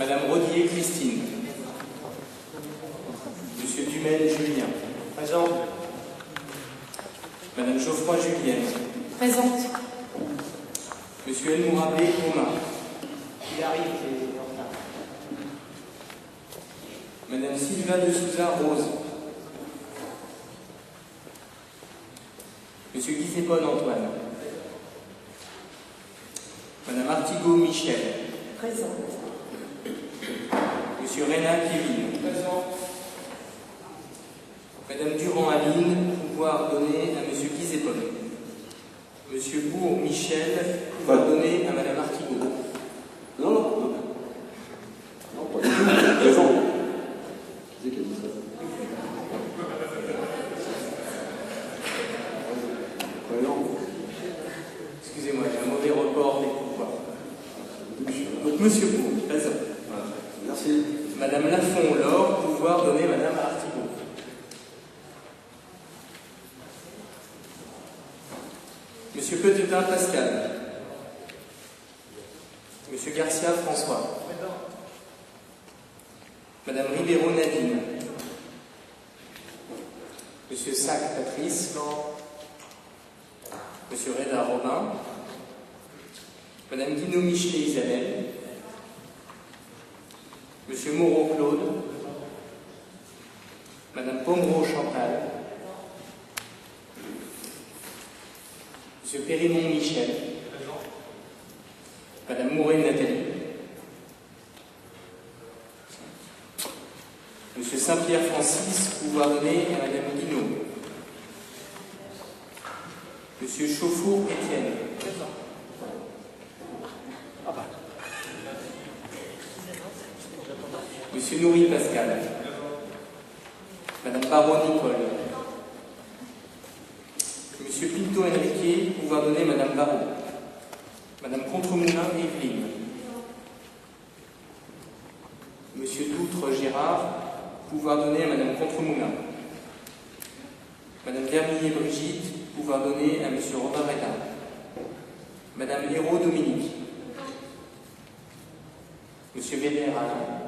Madame Rodier Christine. Monsieur Dumaine Julien. Présent. Madame Geoffroy Julienne. Présente. Monsieur El Mourabé Omar. Il arrive, c'est en retard. Madame Sylvain de Souza Rose. Monsieur Guizépone Antoine. Madame Artigot Michel. Présente. Monsieur Rénat Kevin. Présent. Madame Durand Aline, pouvoir donner à Monsieur Guizépone. Monsieur Bourg Michel, pouvoir donner à Madame Artigot. Non, non, non. Non, pas du tout. Présent. Qui c'est qui a dit ça? Présent. Excusez-moi, j'ai un mauvais report des pouvoirs. Donc Monsieur Bourg, présent. Voilà. Merci. Madame Lafont-Laure, pouvoir donner Madame Artigot. Monsieur Petetin Pascal. Monsieur Garcia François. Madame Ribeiro Nadine. Monsieur Sac Patrice. Monsieur Reda Robin. Madame Guino Michelet Isabelle. Monsieur Moreau Claude. Madame Pomereau Chantal. Monsieur Périmont Michel. Madame Mouret Nathalie. Monsieur Saint-Pierre Francis, pouvoir donner à Madame Guinaud. Monsieur Chauffour Étienne. Monsieur Nourri Pascal. Madame Baron Nicole. Monsieur Pinto Enrique, pouvoir donner Madame Baron. Madame Contremoulin Evelyne. Monsieur Doutre Gérard, pouvoir donner à Madame Contremoulin. Madame Vermillier Brigitte, pouvoir donner à Monsieur Robin Redin. Madame Hérault Dominique. Monsieur Véder Alain.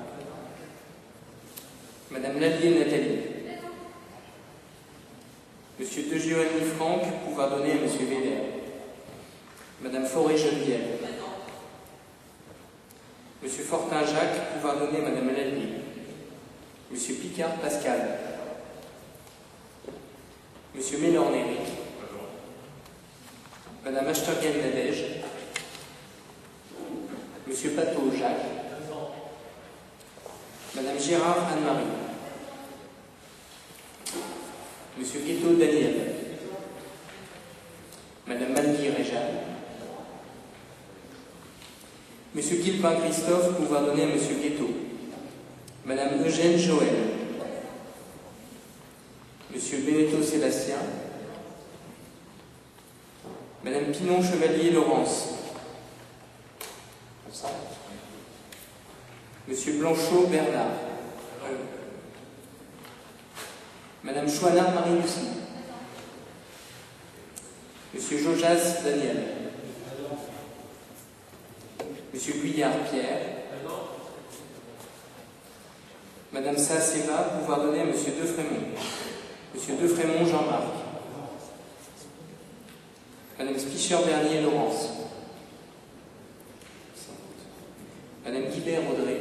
Madame Lallier Nathalie. Monsieur De Giovanni Franck, pouvoir donner à Monsieur Véder. Madame Forêt Geneviève. Monsieur Fortin Jacques, pouvoir donner à Madame Lallier. Monsieur Picard Pascal. Monsieur Mélorn Éric. Madame Ashtergen Nadège. Monsieur Pateau Jacques. Madame Gérard Anne-Marie. Monsieur Guetto Daniel. Madame Malguy Réjeanne. Monsieur Guilpin Christophe, pouvoir donner à Monsieur Guetto. Madame Eugène Joël. Monsieur Beneteau Sébastien. Madame Pinon Chevalier Laurence. Monsieur Blanchot Bernard. Madame Chouinard Marie-Lucie. Monsieur Jojas Daniel. Monsieur Guyard Pierre. Madame Sasseva, pouvoir donner à Monsieur Defrémont. Monsieur Defrémont Jean-Marc. Madame Spicher-Bernier Laurence. Madame Guibert Audrey.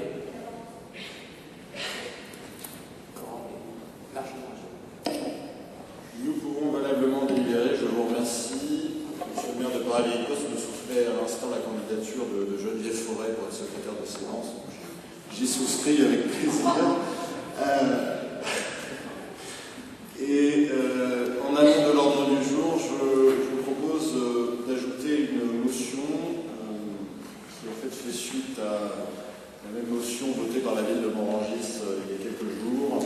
Nous pouvons valablement délibérer. Je vous remercie. Monsieur le maire de Paris-Lécos me soufflait à l'instant la candidature de Geneviève Forêt pour être secrétaire de séance. J'y souscris avec plaisir. En amont de l'ordre du jour, je vous propose d'ajouter une motion qui en fait fait suite à la même motion votée par la ville de Morangis il y a quelques jours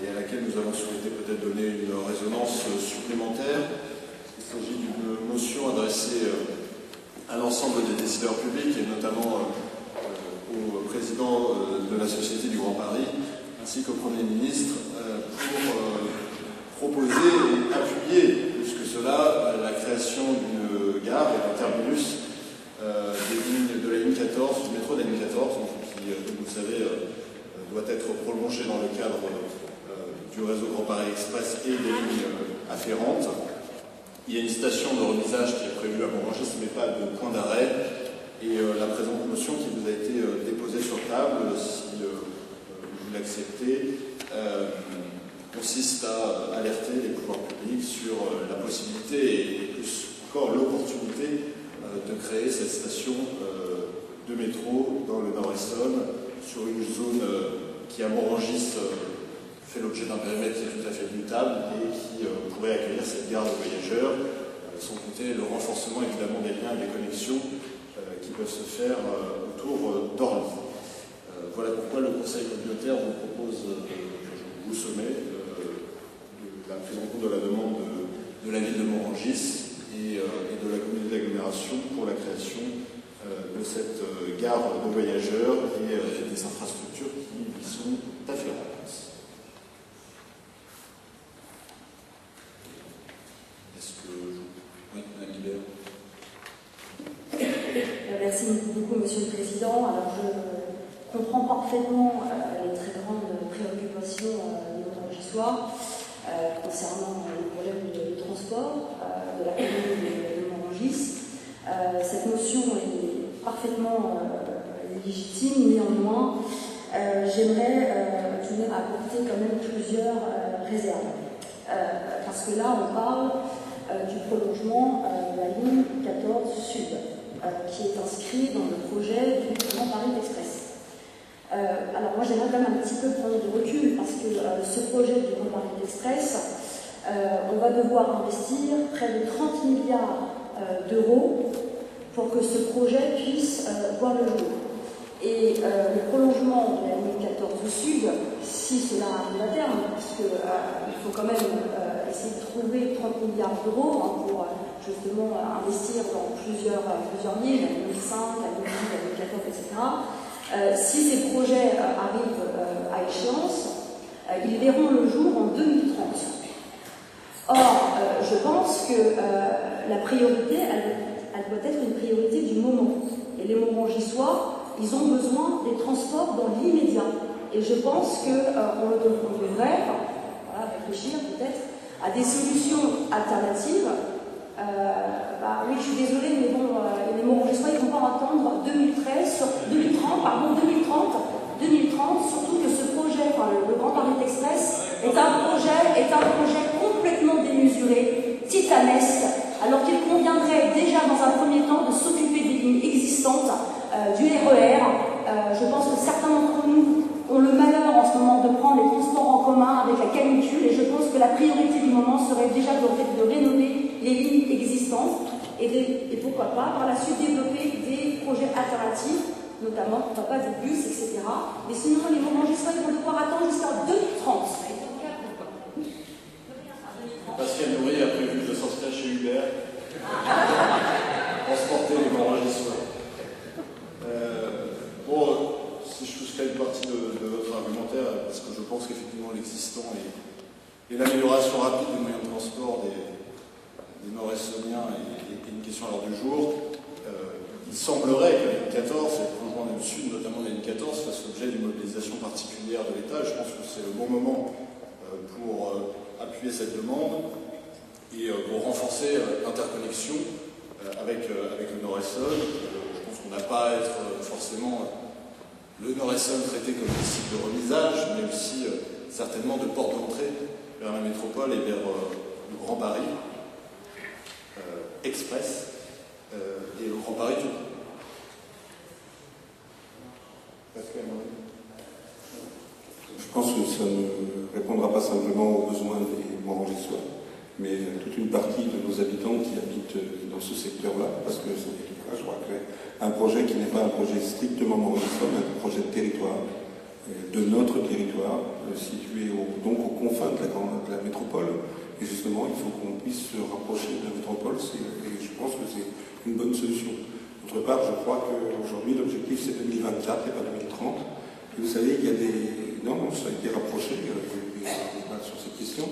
et à laquelle nous avons souhaité peut-être donner une résonance supplémentaire. Il s'agit d'une motion adressée à l'ensemble des décideurs publics et notamment au président de la Société du Grand Paris ainsi qu'au Premier ministre pour proposer et appuyer plus que cela la création d'une gare et d'un terminus de la ligne 14, du métro de la ligne 14, donc, qui qui, comme vous le savez, doit être prolongé dans le cadre du réseau Grand Paris Express et des lignes afférentes. Il y a une station de remisage qui est prévue à Morangis, mais pas de point d'arrêt. Et la présente motion qui vous a été déposée sur table, si vous l'acceptez, consiste à alerter les pouvoirs publics sur la possibilité et plus encore l'opportunité de créer cette station de métro dans le Nord-Essonne sur une zone qui à Morangis fait l'objet d'un périmètre qui est tout à fait mutable et qui pourrait accueillir cette gare de voyageurs, sans compter le renforcement évidemment des liens et des connexions qui peuvent se faire autour d'Orly. Voilà pourquoi le Conseil communautaire vous propose, vous sommez, la prise en compte de la demande de la ville de Morangis et de la communauté d'agglomération pour la création de cette gare de voyageurs et des infrastructures qui y sont afférentes. Est-ce que... Oui, Mme Guibert. Merci beaucoup, Monsieur le Président. Alors, je comprends parfaitement les très grandes préoccupations des Morangissois concernant le problème de transport de la commune de Morangis. Cette notion est parfaitement légitime, néanmoins, j'aimerais tout de même apporter quand même plusieurs réserves. Parce que là, on parle du prolongement de la ligne 14 Sud, qui est inscrit dans le projet du Grand Paris Express. Alors moi j'aimerais quand même un petit peu prendre de recul parce que ce projet du Grand Paris Express, on va devoir investir près de 30 milliards d'euros pour que ce projet puisse voir le jour. Et le prolongement de la ligne 14 Sud, si cela arrive à terme, parce qu'il faut quand même essayer de trouver 30 milliards d'euros pour justement investir dans plusieurs lignes, la ligne 5, la ligne 10, la ligne 14, etc. Si ces projets arrivent à échéance, ils verront le jour en 2030. Or, je pense que la priorité, elle doit être une priorité du moment. Et les Morangissois, ils ont besoin des transports dans l'immédiat. Et je pense qu'on devrait réfléchir peut-être à des solutions alternatives. Oui, je suis désolée, mais bon, les Morangissois, ils ne vont pas attendre 2030, surtout que ce projet, le Grand Paris Express, est un projet complètement démesuré, titanesque, alors qu'il conviendrait déjà dans un premier temps de s'occuper des lignes existantes du RER. Je pense que certains d'entre nous ont le malheur en ce moment de prendre les transports en commun avec la canicule, et je pense que la priorité du moment serait déjà de rénover les lignes existantes et pourquoi pas par la suite développer des projets alternatifs, notamment pourquoi pas des bus, etc. Mais sinon les Morangissois ils vont devoir attendre jusqu'en 2030. Pascal Nourri a prévu de sortir chez Uber, transporter les Morangissois. Si je souscris une partie de votre argumentaire, parce que je pense qu'effectivement l'existant et l'amélioration rapide des moyens de transport des Nord-Essonniens est une question à l'ordre du jour. Il semblerait que la ligne 14 et le prolongement du Sud, notamment la ligne 14, fasse l'objet d'une mobilisation particulière de l'État. Je pense que c'est le bon moment pour appuyer cette demande et pour renforcer l'interconnexion avec le Nord-Essonne. Je pense qu'on n'a pas à être forcément le Nord-Essonne traité comme un site de remisage, mais aussi certainement de porte d'entrée vers la métropole et vers le Grand Paris Express et le Grand Paris tout. Pascal Nourri. Je pense que ça ne répondra pas simplement aux besoins des Morangissois, mais toute une partie de nos habitants qui habitent dans ce secteur-là, parce que je crois qu'un projet qui n'est pas un projet strictement morangissois, mais un projet de territoire, de notre territoire, situé donc aux confins de la métropole. Et justement, il faut qu'on puisse se rapprocher de la métropole, et je pense que c'est une bonne solution. D'autre part, je crois qu'aujourd'hui, l'objectif c'est 2024 et pas 2030. Et vous savez qu'il y a des... Non, ça a été rapproché, il y a des débats sur cette question.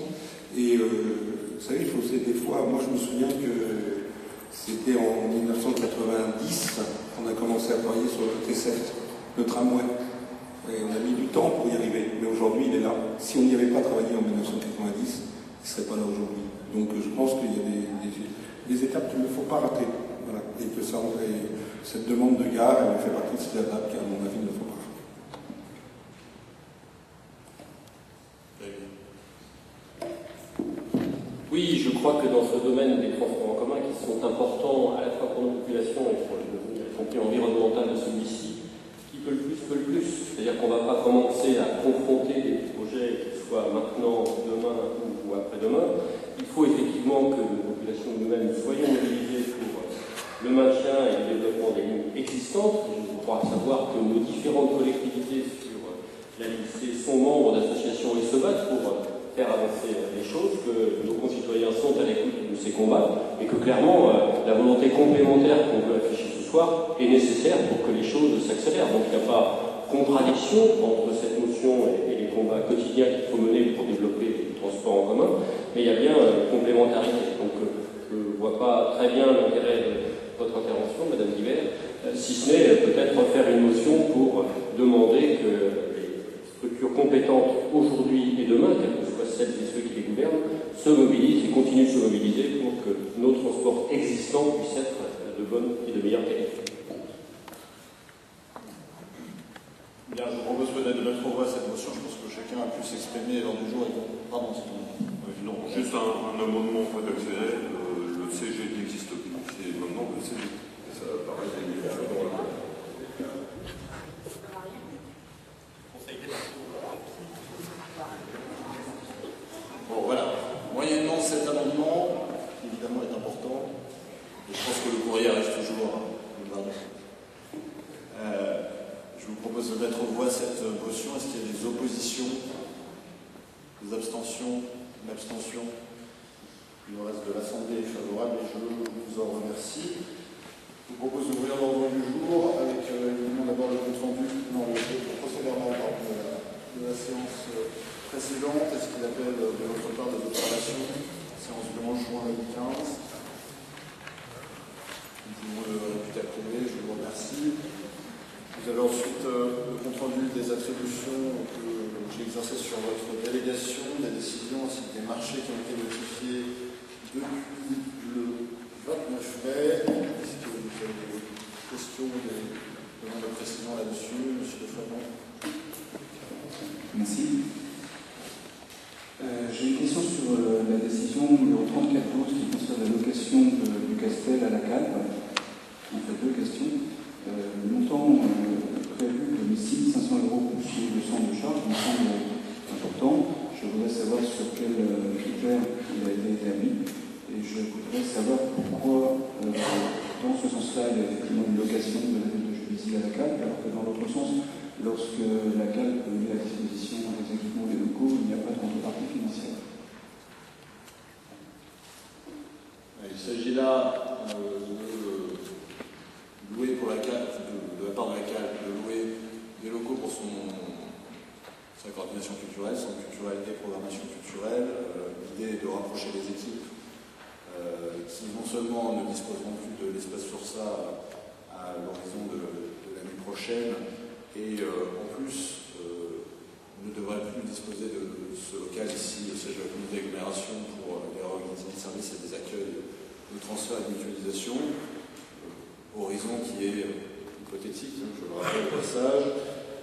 Et vous savez, il faut des fois... Moi, je me souviens que c'était en 1990 qu'on a commencé à travailler sur le T7, le tramway. Et on a mis du temps pour y arriver, mais aujourd'hui il est là. Si on n'y avait pas travaillé en 1990, il ne serait pas là aujourd'hui. Donc je pense qu'il y a des étapes qu'il ne faut pas rater. Voilà. Et que ça, cette demande de gare, elle fait partie de ces étapes qu'à mon avis il ne faut pas rater. Oui, je crois que dans ce domaine des transports en commun, qui sont importants à la fois pour nos populations et pour le devenir, y compris environnemental de celui-ci, qui peut le plus. C'est-à-dire qu'on ne va pas commencer à confronter des projets qui soient maintenant, demain ou après-demain. Il faut effectivement que nos populations nous-mêmes soyons mobilisées pour le maintien et le développement des lignes existantes. Je crois savoir que nos différentes collectivités sur la lycée sont membres d'associations et se battent pour faire avancer les choses, que nos concitoyens sont à l'écoute de ces combats et que clairement la volonté complémentaire qu'on veut afficher ce soir est nécessaire pour que les choses s'accélèrent. Donc il n'y a pas contradiction entre cette notion et les combats quotidiens qu'il faut mener pour développer les transports en commun, mais il y a bien complémentarité. Donc je ne vois pas très bien l'intérêt de votre intervention, Madame Guibert, si ce n'est peut-être faire une motion pour demander que structures compétentes aujourd'hui et demain, quelles que soient celles et ceux qui les gouvernent, se mobilisent et continuent de se mobiliser pour que nos transports existants puissent être de bonne et de meilleure qualité. Bien, je vous propose peut-être de mettre au voie cette motion. Je pense que chacun a pu s'exprimer lors du jour. Pardon, c'est tout. Non, juste un amendement rédactionnel. Le CG n'existe plus. C'est maintenant le CG. Ça paraît Bon, voilà. Moyennant cet amendement, qui évidemment est important, et je pense que le courrier arrive toujours. Je vous propose de mettre au voie cette motion. Est-ce qu'il y a des oppositions, des abstentions, une abstention? Le reste de l'Assemblée est favorable et je vous en remercie. Je vous propose d'ouvrir l'ordre du jour avec évidemment d'abord le compte rendu, le procès-verbal de la séance précédente. Est-ce qu'il appelle de votre part des observations? Séance blanche juin 2015. Vous le réputez approuvé, je vous remercie. Vous avez ensuite le compte rendu des attributions que j'ai exercées sur votre délégation, des décisions ainsi que des marchés qui ont été notifiés depuis le 29 mai. Est-ce que vous avez des questions, des demandes de précision là-dessus, monsieur de Flamand? Merci. J'ai une question sur la décision numéro 3412 qui concerne la location du Castel à la Calpe. En fait, deux questions. Le montant prévu de 1500 € pour suivre le centre de charge me semble important. Je voudrais savoir sur quel critère il a été établi. Et je voudrais savoir pourquoi, dans ce sens-là, il y a effectivement une location de la ville de Juvisy à la Calpe, alors que dans l'autre sens, lorsque la Calpe met à disposition des équipements des locaux, il n'y a pas de contrepartie financière. Il s'agit là de louer pour la Calpe, de la part de la Calpe, de louer des locaux pour sa coordination culturelle, son culturalité, programmation culturelle. L'idée est de rapprocher les équipes qui non seulement ne disposeront plus de l'espace sur ça à l'horizon de l'année prochaine, et en plus ne devraient plus disposer de ce local ici, au siège de la communauté d'agglomération pour les réorganisations de services et des accueils de transfert et de mutualisation. Horizon qui est hypothétique, je le rappelle au passage,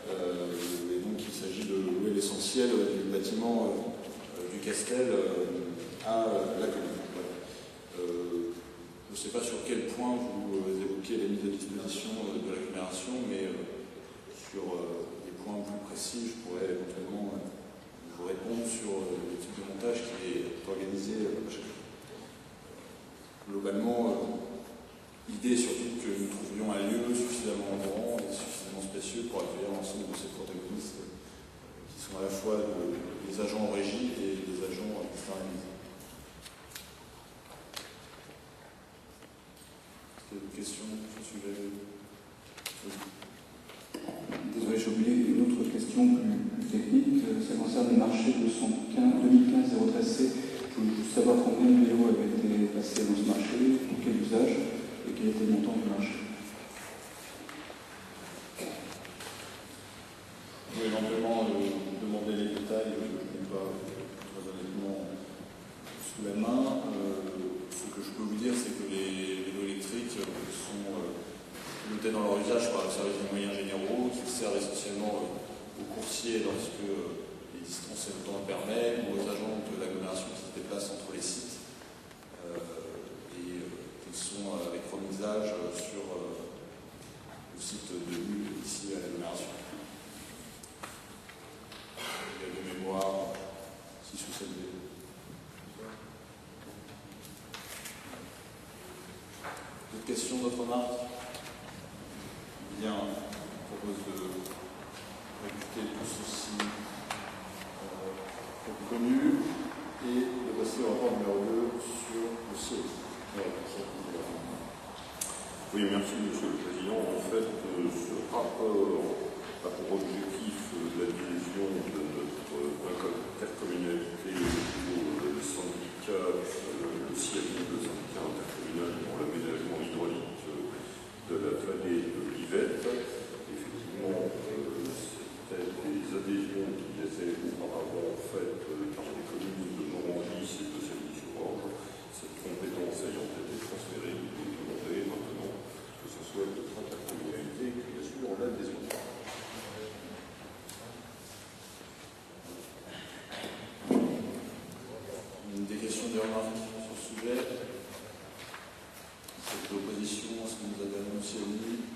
et donc il s'agit de louer l'essentiel du bâtiment du Castel à la commune. Je ne sais pas sur quel point vous évoquez les mises à disposition de l'agglomération, mais sur des points plus précis, je pourrais éventuellement vous répondre sur le type de montage qui est organisé prochainement. Globalement, l'idée est surtout que nous trouvions un lieu suffisamment grand et suffisamment spacieux pour accueillir l'ensemble de ces protagonistes qui sont à la fois des agents en régie et des agents externalisés. Est-ce qu'il y a des questions sur ce sujet? Désolé, j'ai oublié une autre question plus technique. Ça concerne le marché 2015-013C. Je voulais juste savoir combien de vélos avaient été passés dans ce marché, pour quel usage, et quel était le montant du marché. associés lorsque les distances et le temps le permettent, ou aux agents de l'agglomération qui se déplacent entre les sites, et qu'ils sont avec remisage sur le site de Lille, ici à l'agglomération. Il y a de mémoire 6 ou 7 B. D'autres questions, d'autres remarques? Bien, je propose de réputer tout ceci connu et de passer au rapport numéro 2 sur le CIE. Oui, merci Monsieur le Président. En fait, ce rapport a pour objectif l'adhésion de notre intercommunalité au syndicat, le CIAVI, le syndicat intercommunal pour l'aménagement hydraulique de la vallée de l'Yvette. Effectivement, c'était des adhésions qui étaient auparavant faites par les communes de Morangis et de Sailly-sur-Orge. Cette compétence ayant été transférée, il est demandé maintenant que ce soit notre intercommunalité qui assure l'adhésion. Des questions, des remarques sur ce sujet? Cette opposition à ce que nous avez annoncé au lit,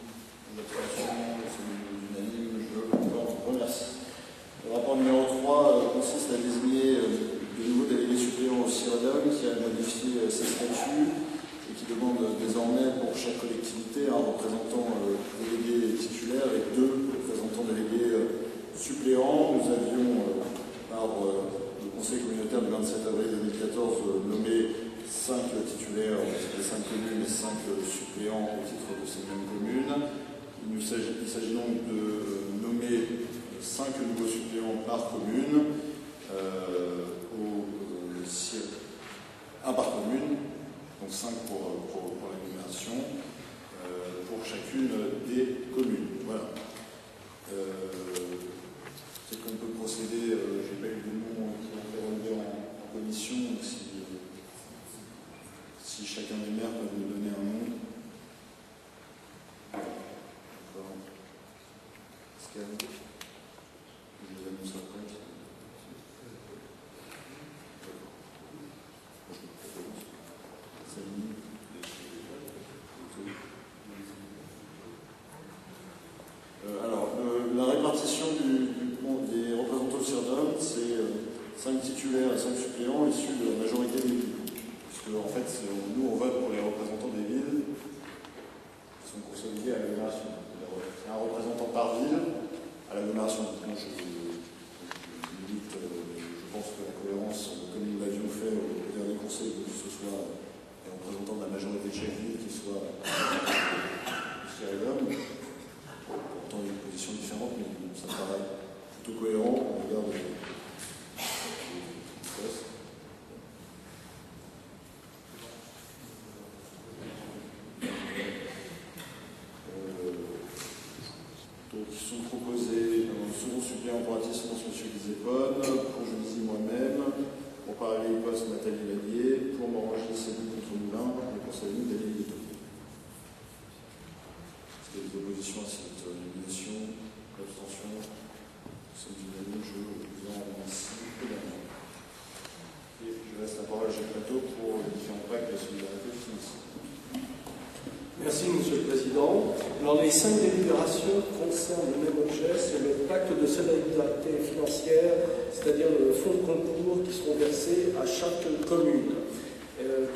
l'abstention, c'est unanime, je vous remercie. Le rapport numéro 3 consiste à désigner de nouveaux délégués suppléants au CIRADOM qui a modifié ses statuts et qui demande désormais pour chaque collectivité un représentant délégué titulaire et 2 représentants délégués suppléants. Nous avions, par le Conseil communautaire du 27 avril 2014, nommé 5 titulaires, c'était 5 communes et 5 suppléants au titre de ces mêmes communes. Il s'agit donc de nommer 5 nouveaux suppléants par commune, un par commune, donc 5 pour l'agglomération, pour chacune des communes. Voilà. C'est qu'on peut procéder, je n'ai pas eu de nom qui ont été relevés en commission, donc si chacun des maires peut nous donner un nom. D'accord. Pascal, je les annonce après. Alors, la répartition des représentants du CIRDOM, c'est 5 titulaires et 5 suppléants issus de la majorité des villes. Parce que, en fait, nous, on vote pour les représentants des villes qui sont consolidés à l'agglomération. C'est un représentant par ville à l'agglomération. Moi, je pense que la cohérence, comme nous l'avions fait au dernier conseil, que ce soit les représentants de la majorité de chaque ville qui soit au CIRDOM. Pourtant, il y a une position différente, mais ça me paraît plutôt cohérent au regard des postes. Donc, ils sont proposés un second suppléant pour Atis-Mons, M. Guizépone, pour Juvisy, moi-même, pour Paris-Poste, Nathalie Lallier, pour Morangis, Céline Contre-Moulin, et pour Saline, David Guittot. Est-ce qu'il y a des oppositions à cette nomination? L'abstention? C'est unanime, je vous en remercie également. Et je laisse la parole à Jacques Plateau pour les différents pactes de solidarité financière. Merci, Monsieur le Président. Alors, les 5 délibérations concernent le même objet, c'est le pacte de solidarité financière, c'est-à-dire le fonds de concours qui seront versés à chaque commune.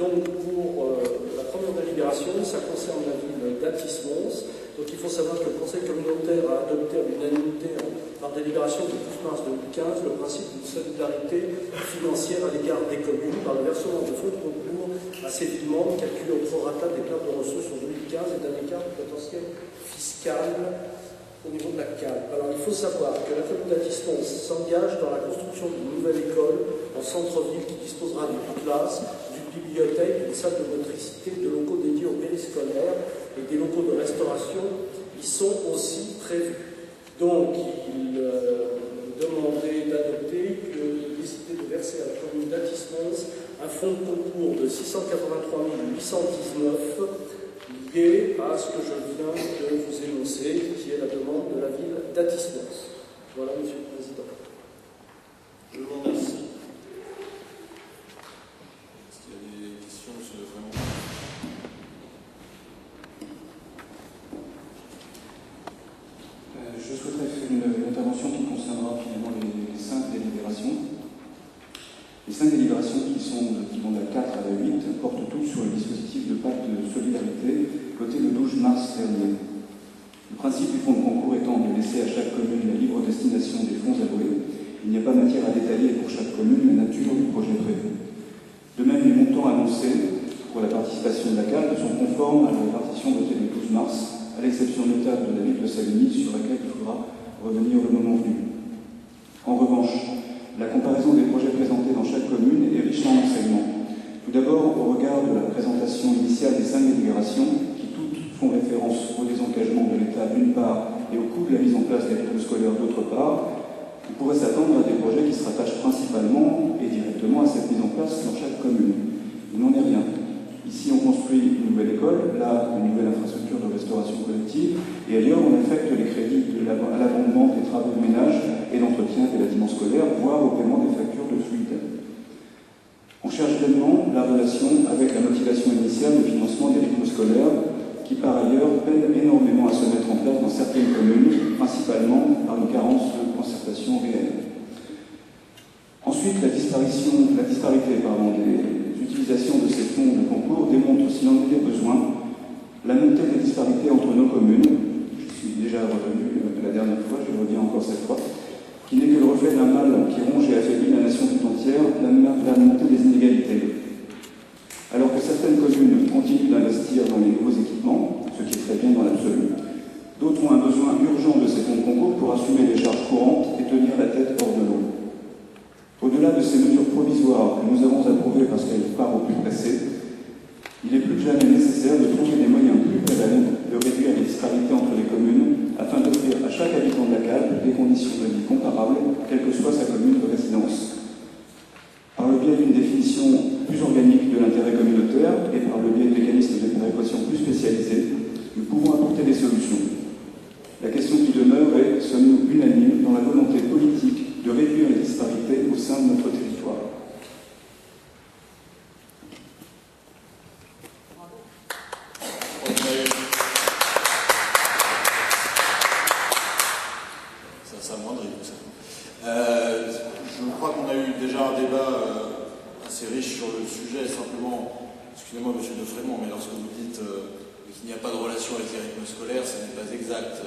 Donc, pour la première délibération, ça concerne la ville d'Atis-Mons. Donc, il faut savoir que le Conseil communautaire a adopté à l'unanimité par délibération du 12 mars 2015 le principe d'une solidarité financière à l'égard des communes par le versement de fonds de concours à ces villes membres calculés au prorata des pertes de ressources en 2015 et d'un écart de potentiel fiscal au niveau de la CAL. Alors, il faut savoir que la commune d'Atis-Mons s'engage dans la construction d'une nouvelle école en centre-ville qui disposera d'une classe, d'une bibliothèque, d'une salle de motricité, de locaux dédiés aux périscolaires et des locaux de restauration y sont aussi prévus. Donc, il demandait d'adopter, décider de verser à la commune d'Atis-Mons un fonds de concours de 683 819 lié à ce que je viens de vous énoncer, qui est la demande de la ville d'Atis-Mons. Voilà, Monsieur le Président. Je vous remercie. Est-ce qu'il y a des questions, Monsieur Lefrémont? Je souhaiterais faire une intervention qui concernera finalement les 5 délibérations. Les 5 délibérations qui vont de la 4 à la 8 portent toutes sur le dispositif de pacte de solidarité voté le 12 mars dernier. Le principe du fonds de concours étant de laisser à chaque commune la libre destination des fonds alloués, il n'y a pas matière à détailler pour chaque commune la nature du projet prévu. De même, les montants annoncés pour la participation de la CAL sont conformes à la répartition votée le 12 mars, à l'exception notable de la ville de Savigny, sur laquelle il faudra revenir le moment venu. En revanche, la comparaison des projets présentés dans chaque commune est riche en enseignements. Tout d'abord, au regard de la présentation initiale des 5 délibérations, qui toutes font référence au désengagement de l'État d'une part et au coût de la mise en place des rythmes scolaires d'autre part, on pourrait s'attendre à des projets qui se rattachent principalement et directement à cette mise en place dans chaque commune. Il n'en est rien. Ici, on construit une nouvelle école, là, une nouvelle infrastructure de restauration collective, et ailleurs, on affecte les crédits à l'abondement des travaux de ménage et d'entretien des bâtiments scolaires, voire au paiement des factures de fluide. On cherche pleinement la relation avec la motivation initiale de financement des rythmes scolaires, qui par ailleurs peinent énormément à se mettre en place dans certaines communes, principalement par une carence de concertation réelle. Ensuite, la disparité des utilisations de ces fonds de concours démontre, s'il en était besoin, la montée des disparités entre nos communes. Je suis déjà revenu la dernière fois, je le redis encore cette fois, qui n'est que le reflet d'un mal qui ronge et affaiblit la nation tout entière, la montée des inégalités. Alors que certaines communes continuent d'investir dans les nouveaux équipements, ce qui est très bien dans l'absolu, d'autres ont un besoin urgent de ces fonds de concours pour assumer les charges courantes et tenir la tête hors de l'eau. Au-delà de ces mesures provisoires que nous avons approuvées parce qu'elles partent au plus pressé, il est plus que jamais nécessaire de trouver des moyens plus pérennes de réduire les disparités entre les communes afin d'offrir à chaque habitant de la CAL des conditions de vie comparables, quelle que soit sa commune de résidence. Par le biais d'une définition plus organique de l'intérêt communautaire et par le biais de mécanismes de péréquation plus spécialisés, nous pouvons apporter des solutions. La question qui demeure est, sommes-nous unanimes dans la volonté politique de réduire les disparités au sein de notre territoire? Ça amoindrit tout ça. Je crois qu'on a eu déjà un débat assez riche sur le sujet. Simplement, excusez-moi Monsieur Lefrémont, mais lorsque vous dites qu'il n'y a pas de relation avec les rythmes scolaires, ce n'est pas exact.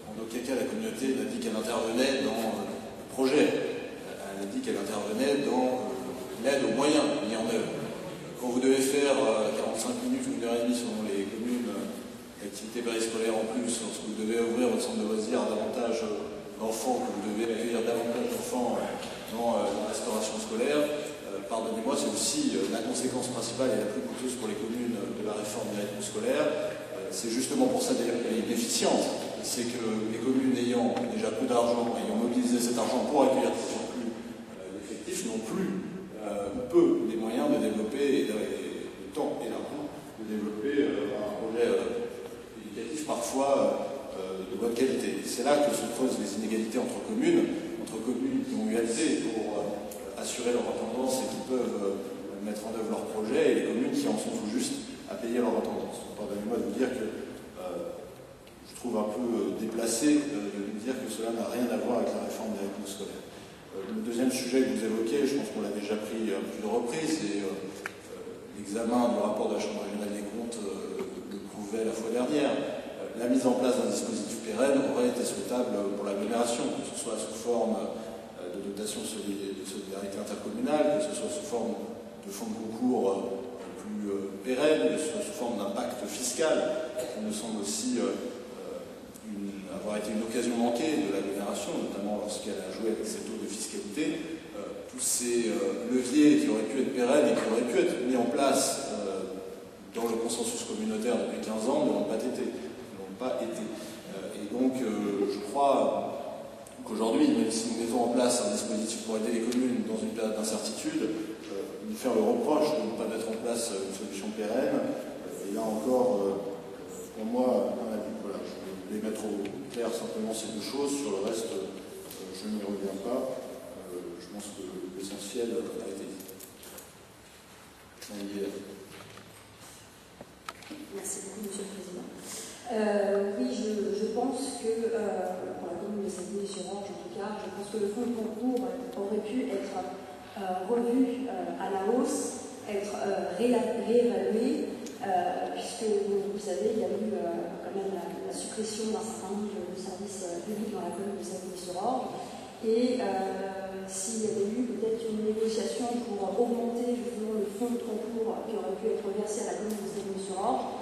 En aucun cas, la communauté n'a dit qu'elle intervenait dans le projet. Elle a dit qu'elle intervenait dans l'aide aux moyens mis en œuvre. Quand vous devez faire 45 minutes ou 1h30 selon les communes d'activité périscolaire en plus, lorsque vous devez ouvrir votre centre de loisirs à davantage d'enfants, que vous devez accueillir davantage d'enfants dans la restauration scolaire, pardonnez-moi, c'est aussi la conséquence principale et la plus coûteuse pour les communes de la réforme des rythmes scolaires. C'est justement pour ça d'ailleurs qu'elle est déficiente. C'est que les communes ayant déjà peu d'argent, ayant mobilisé cet argent pour accueillir des surplus d'effectifs, n'ont plus peu les moyens de développer, le temps et l'argent, de développer un projet éducatif parfois de bonne qualité. C'est là que se creusent les inégalités entre communes qui ont eu assez pour assurer leur attendance et qui peuvent mettre en œuvre leur projet, et les communes qui en sont tout juste à payer leur attendance. Pardonnez-moi de vous dire que je trouve un peu déplacé de dire que cela n'a rien à voir avec la réforme des rythmes scolaires. Le deuxième sujet que vous évoquez, je pense qu'on l'a déjà pris à plusieurs reprises, et l'examen du rapport de la Chambre régionale des comptes le prouvait la fois dernière. La mise en place d'un dispositif pérenne aurait été souhaitable pour l'agglomération, que ce soit sous forme de dotation de solidarité intercommunale, que ce soit sous forme de fonds de concours plus pérenne, que ce soit sous forme d'un pacte fiscal, qui me semble aussi avoir été une occasion manquée de l'agglomération, notamment lorsqu'elle a joué avec ses taux de fiscalité. Tous ces leviers qui auraient pu être pérennes et qui auraient pu être mis en place dans le consensus communautaire depuis 15 ans ne l'ont pas été. Et donc, je crois qu'aujourd'hui, même si nous mettons en place un dispositif pour aider les communes dans une période d'incertitude, nous faire le reproche de ne pas mettre en place une solution pérenne, et là encore, pour moi, un avis. Voilà, je voulais mettre au clair simplement ces deux choses. Sur le reste, je n'y reviens pas. Je pense que l'essentiel a été dit. Merci beaucoup, Monsieur le Président. Oui, je pense que, pour la commune de Saint-Denis-sur-Orge en tout cas, je pense que le fonds de concours aurait pu être revu à la hausse, être réévalué, puisque, vous savez, il y a eu quand même la suppression d'un certain nombre de services publics dans la commune de Saint-Denis-sur-Orge. Et s'il y avait eu peut-être une négociation pour augmenter justement le fonds de concours qui aurait pu être versé à la commune de Saint-Denis-sur-Orge,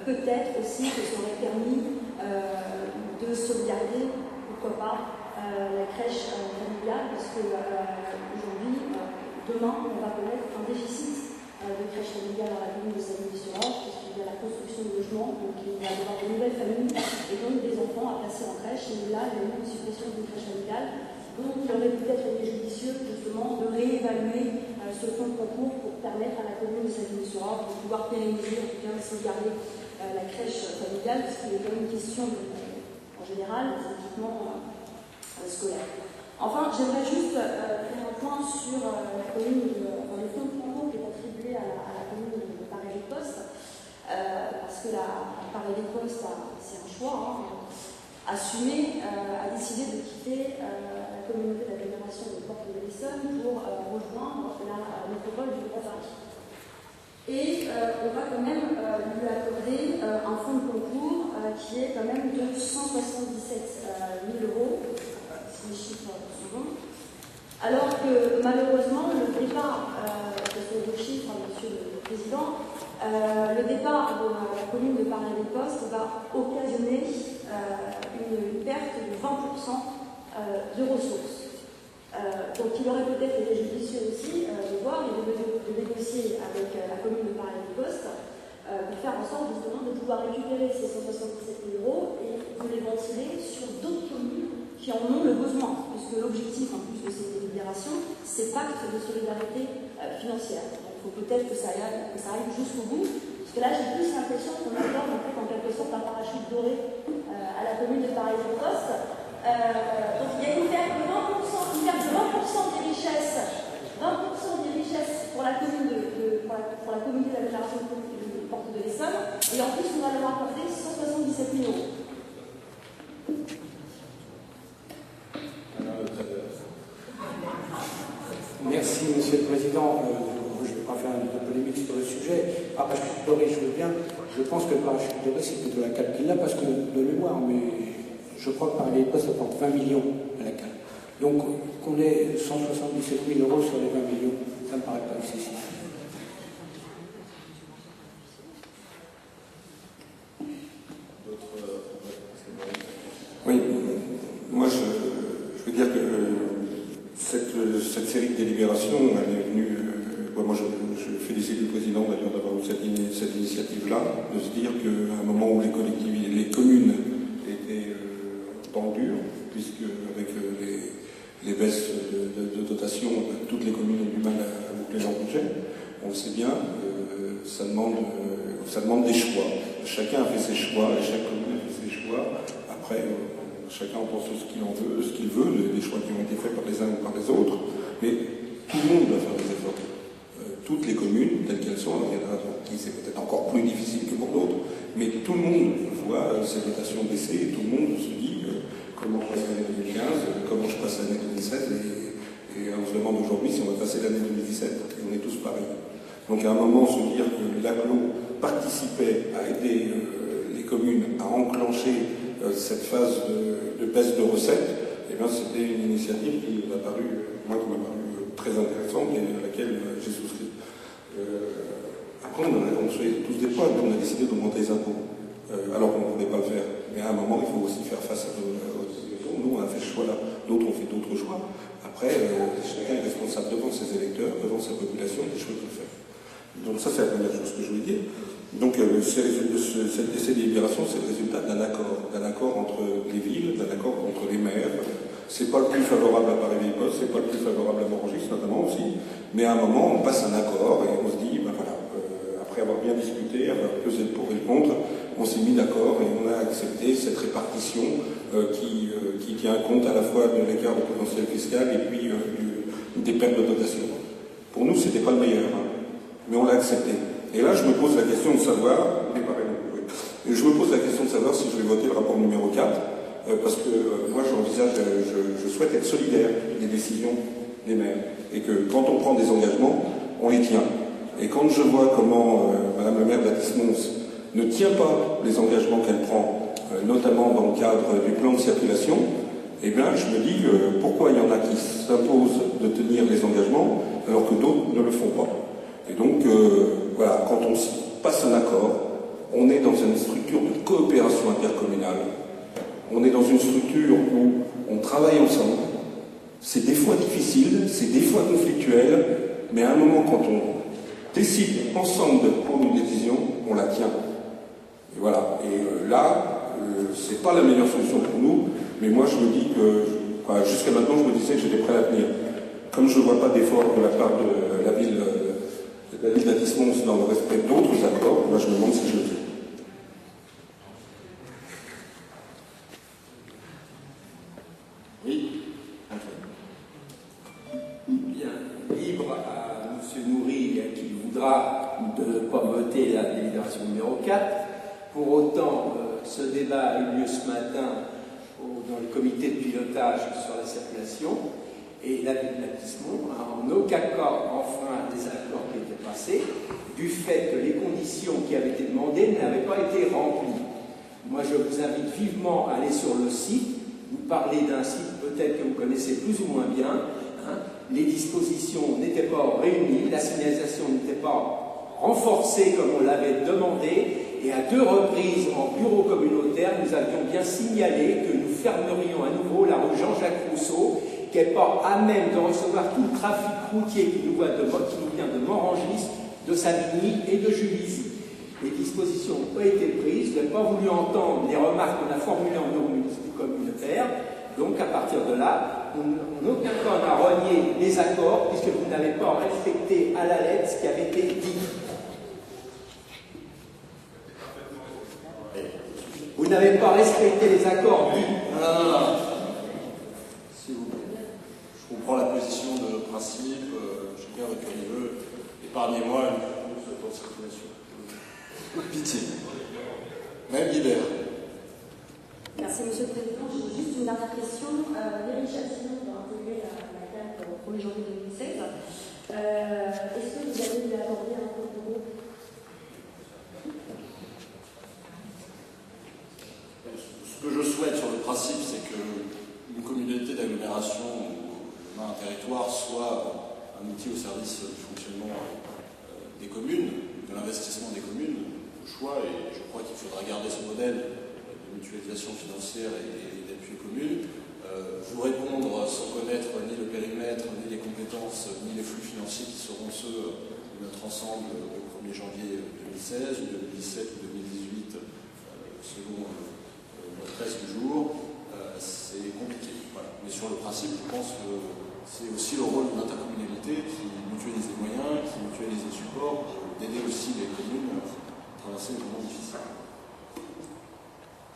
peut-être aussi que ça aurait permis de sauvegarder, pourquoi pas, la crèche familiale, parce que aujourd'hui, demain, on va connaître un déficit de crèche familiale dans la commune de Saint-Denis-sur-Orge, parce qu'il y a la construction de logements, donc il va y avoir de nouvelles familles et donc des enfants à placer en crèche. Et là, il y a eu une suppression d'une crèche familiale. Donc il aurait peut-être été judicieux justement de réévaluer ce fonds de concours pour permettre à la commune de Saint-Denis-sur-Orge de pouvoir pérenniser, en tout cas sauvegarder la crèche familiale, parce qu'il est quand même une question en général des équipements scolaires. Enfin, j'aimerais juste faire un point sur la commune le fonds de concours qui est attribué à la commune de Paray-les-Postes, parce que la Paray-les-Postes, c'est un choix assumé, a décidé de quitter la communauté d'agglomération de Porte de l'Essonne pour rejoindre la métropole du Grand Paris. Et on va quand même lui accorder un fonds de concours qui est quand même de 177 000 euros, si les chiffres sont bons. Alors que malheureusement, le départ, ce sont vos chiffres, Monsieur le Président, le départ de la commune de Paray-les-Postes va occasionner une perte de 20% de ressources. Donc il aurait peut-être été judicieux aussi de voir et de négocier avec la commune de Paray-les-Postes pour faire en sorte justement de pouvoir récupérer ces 177 000 euros et de les ventiler sur d'autres communes qui en ont le besoin, puisque l'objectif en plus de ces délibérations, c'est pacte de solidarité financière. Donc il faut peut-être que ça aille jusqu'au bout, parce que là j'ai plus l'impression qu'on accorde en fait en quelque sorte un parachute doré à la commune de Paray-les-Postes. Donc il y a une perte de 20% des richesses, 20% des richesses pour la commune pour la communauté d'agglomération de Porte de l'Essonne, et en plus on va leur apporter 177 000 euros. Merci, Monsieur le Président. Je ne vais pas faire une polémique sur le sujet. Parachute doré, je veux bien. Je pense que le parachute doré, c'est plutôt la CAL qui l'a, parce que de mémoire, mais je crois que Paray-les-Postes, ça porte 20 millions à la CAL. Donc, qu'on ait 177 000 euros sur les 20 millions, ça ne me paraît pas excessif. Oui, moi je veux dire que cette série de délibérations, elle est venue. Moi je félicite le président d'ailleurs d'avoir eu cette initiative-là, de se dire qu'à un moment où les communes étaient dans le dur, puisque avec les baisses de dotation, toutes les communes ont du mal à boucler leur budget, on le sait bien, ça demande des choix. Chacun a fait ses choix, et chaque commune a fait ses choix. Après, chacun en pense ce qu'il veut, des choix qui ont été faits par les uns ou par les autres, mais tout le monde doit faire des efforts. Toutes les communes, telles qu'elles sont, alors il y en a qui c'est peut-être encore plus difficile que pour d'autres, mais tout le monde voit ces dotations baisser, et tout le monde se dit comment je passe l'année 2015, comment je passe l'année 2017, et on se demande aujourd'hui si on va passer l'année 2017, et on est tous pareils. Donc à un moment, se dire que l'AGLO participait à aider les communes à enclencher cette phase de baisse de recettes, eh bien c'était une initiative qui m'a paru très intéressante et à laquelle j'ai souscrit. Après, on fait tous des poids, on a décidé d'augmenter les impôts, alors qu'on ne voulait pas le faire. Mais à un moment, il faut aussi faire face à nos situations. Nous, on a fait ce choix-là, d'autres ont fait d'autres choix. Après, chacun est responsable devant ses électeurs, devant sa population, des choix qu'il fait. Donc ça, c'est la première chose que je voulais dire. Donc ces délibérations, c'est le résultat d'un accord entre les villes, d'un accord entre les maires. C'est pas le plus favorable à Paray-les-Postes, c'est pas le plus favorable à Morangis, notamment aussi. Mais à un moment, on passe un accord et on se dit, ben voilà, après avoir bien discuté, avoir pesé le pour et le contre, on s'est mis d'accord et on a accepté cette répartition qui tient compte à la fois de l'écart de potentiel fiscal et puis des pertes de dotation. Pour nous, c'était pas le meilleur, hein, mais on l'a accepté. Et là, je me pose la question de savoir, si je vais voter le rapport numéro 4, parce que moi, je souhaite être solidaire des décisions des maires, et que quand on prend des engagements, on les tient. Et quand je vois comment Madame la maire d'Athis-Mons ne tient pas les engagements qu'elle prend, notamment dans le cadre du plan de circulation, eh bien, je me dis pourquoi il y en a qui s'imposent de tenir les engagements alors que d'autres ne le font pas. Et donc, voilà, quand on passe un accord, on est dans une structure de coopération intercommunale, on est dans une structure où on travaille ensemble, c'est des fois difficile, c'est des fois conflictuel, mais à un moment, quand on décide ensemble de prendre une décision, on la tient. Et voilà. Et là, c'est pas la meilleure solution pour nous, mais moi je me dis que, jusqu'à maintenant, je me disais que j'étais prêt à tenir. Comme je ne vois pas d'effort de la part de la ville d'Athis-Mons dans le respect d'autres accords, moi je me demande si je le fais. Oui. Bien, libre à M. Nourri qui voudra ne pas voter la délibération numéro 4. Pour autant, ce débat a eu lieu ce matin dans le comité de pilotage sur la circulation et la ville d'Athis-Mons n'a en aucun cas enfreint les accords qui étaient passés du fait que les conditions qui avaient été demandées n'avaient pas été remplies. Moi, je vous invite vivement à aller sur le site. Vous parlez d'un site peut-être que vous connaissez plus ou moins bien. Hein. Les dispositions n'étaient pas réunies, la signalisation n'était pas renforcée comme on l'avait demandé. Et à 2 reprises en bureau communautaire, nous avions bien signalé que nous fermerions à nouveau la rue Jean-Jacques Rousseau, qui n'est pas à même de recevoir tout le trafic routier qui nous vient de Morangis, de Savigny et de Juvisy. Les dispositions n'ont pas été prises, je n'ai pas voulu entendre les remarques qu'on a formulées en bureau communautaire. Donc à partir de là, en aucun cas on a renié les accords, puisque vous n'avez pas respecté à la lettre ce qui avait été dit. Vous n'avez pas respecté les accords dits. Non. S'il vous plaît. Je comprends la position de principe, chacun avec comme il veut. Épargnez-moi une seule temps de circulation. Pitié. Même libère. Merci Monsieur le Président. J'ai juste une dernière question. Valérie Chastillon doit intégrer la CAP au 1er janvier 2016. Est-ce que vous allez lui accorder un peu de groupe? Ce que je souhaite sur le principe, c'est qu'une communauté d'agglomération ou un territoire soit un outil au service du fonctionnement des communes, de l'investissement des communes, le choix, et je crois qu'il faudra garder ce modèle de mutualisation financière et d'appui aux communes. Vous répondre sans connaître ni le périmètre, ni les compétences, ni les flux financiers qui seront ceux de notre ensemble au 1er janvier 2016 ou 2017 ou 2018, selon notre presse du jour, c'est compliqué. Voilà. Mais sur le principe, je pense que c'est aussi le rôle de l'intercommunalité qui mutualise les moyens, qui mutualise les supports, d'aider aussi les communes à traverser des moments difficiles.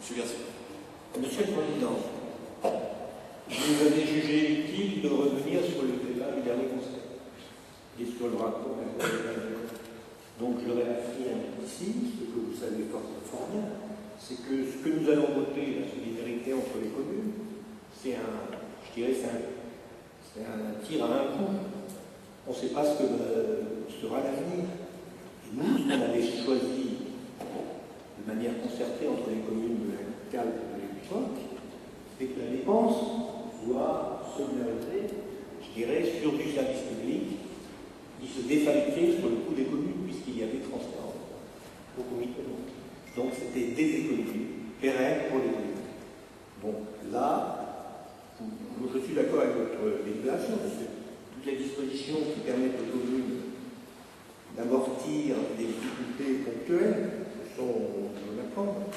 Monsieur Garcia. Monsieur le Président, vous avez jugé utile de revenir sur le débat du dernier conseil et sur le rapport. Donc je réaffirme ici ce que vous savez fort bien, c'est que ce que nous allons voter, la solidarité entre les communes, c'est un tir à un coup. On ne sait pas ce que sera l'avenir. Et nous, ce qu'on avait choisi de manière concertée entre les communes de la capitale et de l'époque, c'est que la dépense soit solidarisée, sur du service public qui se défalquait sur le coût des communes, puisqu'il y avait transport au comité. Donc c'était des économies pérennes pour les communes. Donc là, je suis d'accord avec votre délibération, parce que toutes les dispositions qui permettent aux communes d'amortir des difficultés ponctuelles sont d'accord.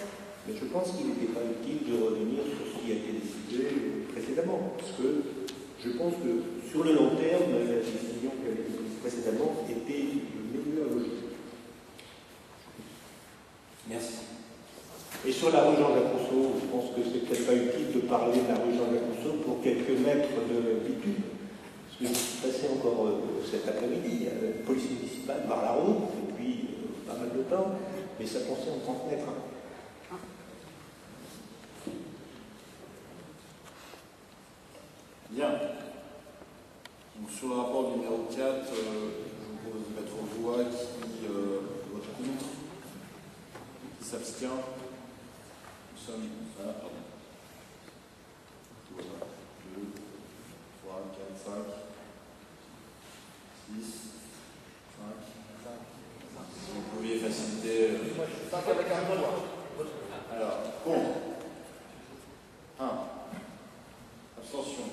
Mais je pense qu'il n'était pas utile de revenir sur ce qui a été décidé précédemment, parce que je pense que sur le long terme, la décision qui avait été prise précédemment était le meilleur logique. Merci. Et sur la rue Jean-Jacques Rousseau, je pense que c'est peut-être pas utile de parler de la rue Jean-Jacques Rousseau pour quelques mètres de bitume. Parce que je suis passé encore cet après-midi, la police municipale par la route, depuis pas mal de temps, mais ça concerne 30 mètres. Hein. Bien. Donc, sur le rapport numéro 4, je vous propose de mettre aux voix qui vote contre, qui s'abstient. Nous sommes à 2, 3, 4, 5, 6, 5. Si vous pouviez faciliter. 5 avec un vote. Alors, contre. 1. Abstention.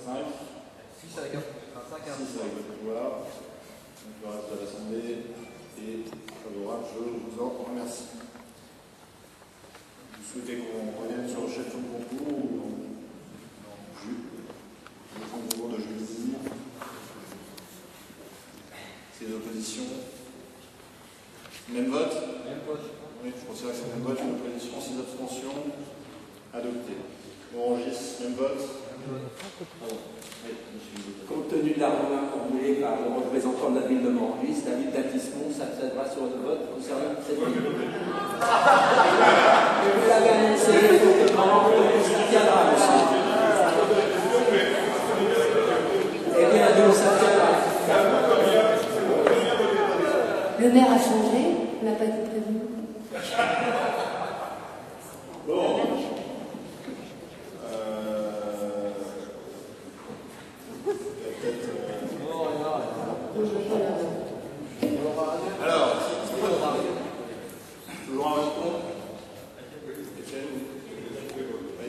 5. 6 avec le pouvoir. Donc le reste de l'Assemblée est favorable. Je vous en remercie. Vous souhaitez qu'on revienne sur le chef de concours ou le concours de jeudi? C'est l'opposition. Même vote? Même vote. Oui, je considère que c'est le même vote. Une opposition, 6 abstentions. Adopté. Orangis, même vote? Compte tenu de l'argument formulé par le représentant de la ville de Morangis, David Datismon s'abstiendra sur le vote concernant cette ville. Vous l'avez annoncé, il faut que on s'abstiendra, monsieur. Eh bien, nous s'abstiendra. Le maire a changé, n'a pas été prévenu. Bon. Alors, toujours un vote contre? Étienne? Oui.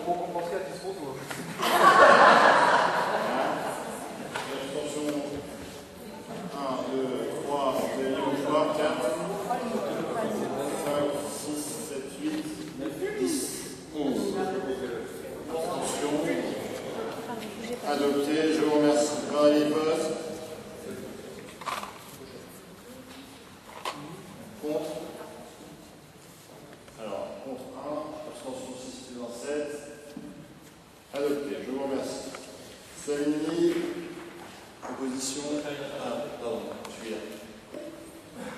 Pour compenser à disposition. Abstention. 1, 2, 3, 4, 5, 6, 7, 8, 9, 10, 11. Abstention. Adopté, je vous remercie. Valérie Poste. Contre. Alors, contre 1, abstention 6, 7. Adopté, je vous remercie. Savigny, opposition. Pardon, celui-là.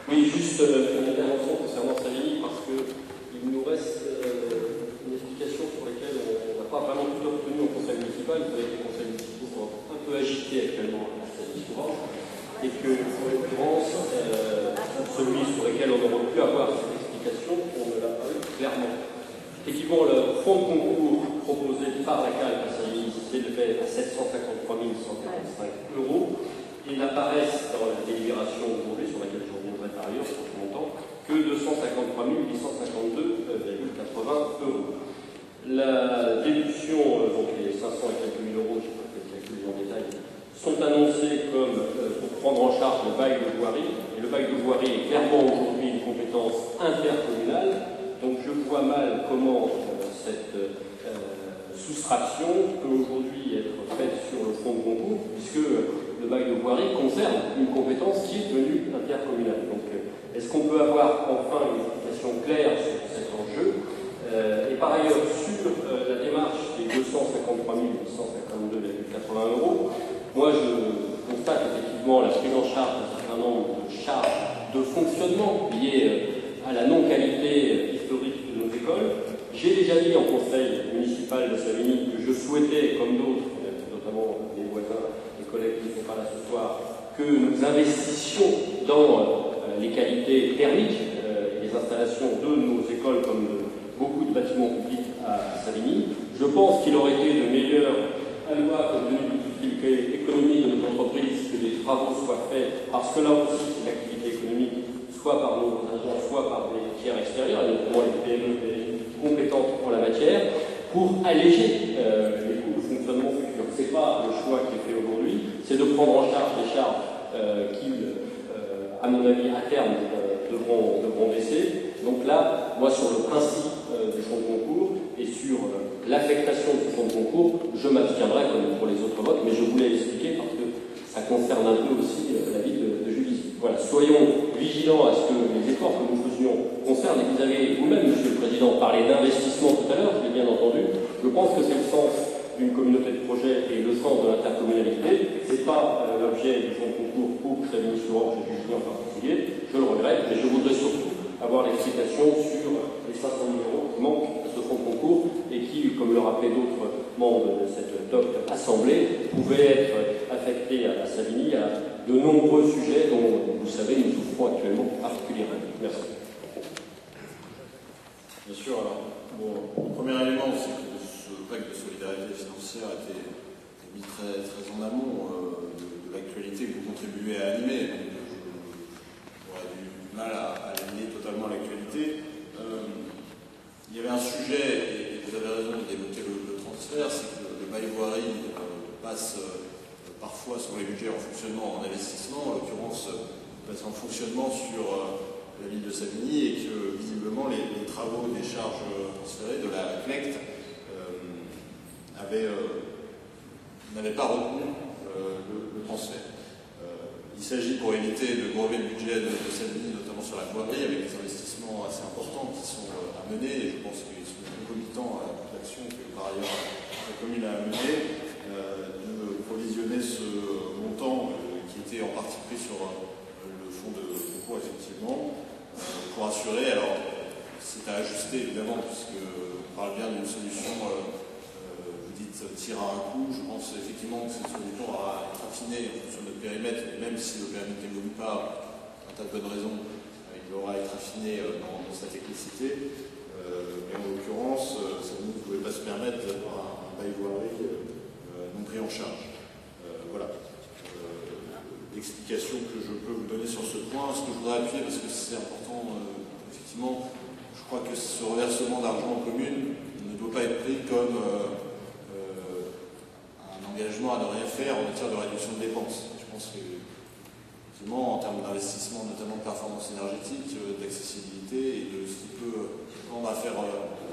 Oui, juste une intervention concernant Savigny, parce qu'il nous reste une explication sur laquelle on n'a pas vraiment tout obtenu au conseil municipal. Il fallait que les conseils municipaux soient un peu agités actuellement à Savigny-Courant, et que, en l'occurrence, celui sur lequel on aurait pu avoir cette explication, on ne l'a pas eu clairement. Effectivement, le fonds de concours proposé par la CAL à Savigny s'élevait à 753 145 €. Il n'apparaît dans la délibération d'aujourd'hui, sur laquelle je reviendrai par ailleurs sur ce montant, que 253 852,80 €. La déduction, donc les 500 et quelques mille euros, je ne sais pas le calculer en détail, sont annoncés comme pour prendre en charge le bail de voirie. Et le bail de voirie est clairement aujourd'hui une compétence intercommunale. Donc je vois mal comment cette soustraction peut aujourd'hui être faite sur le fonds de concours, puisque le bail de voirie concerne une compétence qui est devenue intercommunale. Donc est-ce qu'on peut avoir enfin une explication claire sur cet enjeu? Et par ailleurs, sur la démarche des 253 852,80 €, moi je constate effectivement la prise en charge d'un certain nombre de charges de fonctionnement liées à la non-qualité historique de nos écoles. J'ai déjà dit en conseil municipal de Savigny que je souhaitais, comme d'autres, notamment les voisins, les collègues qui ne sont pas là ce soir, que nous investissions dans les qualités thermiques et les installations de nos écoles comme de beaucoup de bâtiments publics à Savigny. Je pense qu'il aurait été de meilleur aloi, compte tenu de l'activité économique de notre entreprise, que des travaux soient faits, parce que là aussi c'est l'activité économique, soit par nos agents, soit par des tiers extérieurs, et notamment les PME compétentes en la matière, pour alléger les coûts de fonctionnement futurs. Ce n'est pas le choix qui est fait aujourd'hui, c'est de prendre en charge les charges qui, à mon avis, à terme, devront baisser. Donc là, moi, sur le principe du fonds de concours et sur l'affectation du fonds de concours, je m'abstiendrai comme pour les autres votes, mais je voulais l'expliquer parce que ça concerne un peu aussi la vie de Julie. voilà, soyons vigilants à ce que les efforts que nous faisions concernent, et vous avez vous-même, Monsieur le Président, parlé d'investissement tout à l'heure, je l'ai bien entendu. Je pense que c'est le sens d'une communauté de projet et le sens de l'intercommunalité. Ce n'est pas l'objet du fonds de concours pour Savigny-sur-Orge et Julien en particulier. Je le regrette, mais je voudrais surtout avoir l'explication sur les 500 000 € qui manquent à ce fonds de concours et qui, comme le rappelaient d'autres membres de cette docte assemblée, pouvaient être affectés à Savigny à de nombreux sujets dont, vous savez, nous souffrons actuellement particulièrement. Merci. Bien sûr, alors, bon, le premier élément, c'est que ce pacte de solidarité financière a été mis très, très en amont de l'actualité que vous contribuez à animer. Donc, j'aurais du mal à aligner totalement l'actualité. Il y avait un sujet, et vous avez raison d'évoquer le transfert, c'est que le bail voirie passe parfois sur les budgets en fonctionnement, en investissement, en l'occurrence passe en fonctionnement sur la ville de Savigny, et que visiblement les travaux des charges transférées de la CNECT n'avaient pas retenu le transfert. Il s'agit, pour éviter de grever le budget de Savigny, notamment sur la voirie, avec des investissements assez importants qui sont à mener, et je pense qu'ils sont concomitants à toute l'action que par ailleurs la commune a menée, de provisionner ce montant qui était en partie pris sur le fonds de concours, effectivement, pour assurer. Alors, c'est à ajuster évidemment, puisqu'on parle bien d'une solution, vous dites tir à un coup. Je pense effectivement que cette solution aura été affinée en fonction de notre périmètre, et même si le périmètre n'évolue pas, pour un tas de bonnes raisons, il aura été affiné dans sa technicité. Mais en l'occurrence, ça ne pouvait pas se permettre d'avoir un bail voirie non pris en charge. Voilà. L'explication que je peux vous donner sur ce point. Ce que je voudrais appuyer, parce que c'est important, effectivement, je crois que ce reversement d'argent aux communes ne doit pas être pris comme un engagement à ne rien faire en matière de réduction de dépenses. Je pense que, effectivement, en termes d'investissement, notamment de performance énergétique, d'accessibilité et de ce qui peut tendre à faire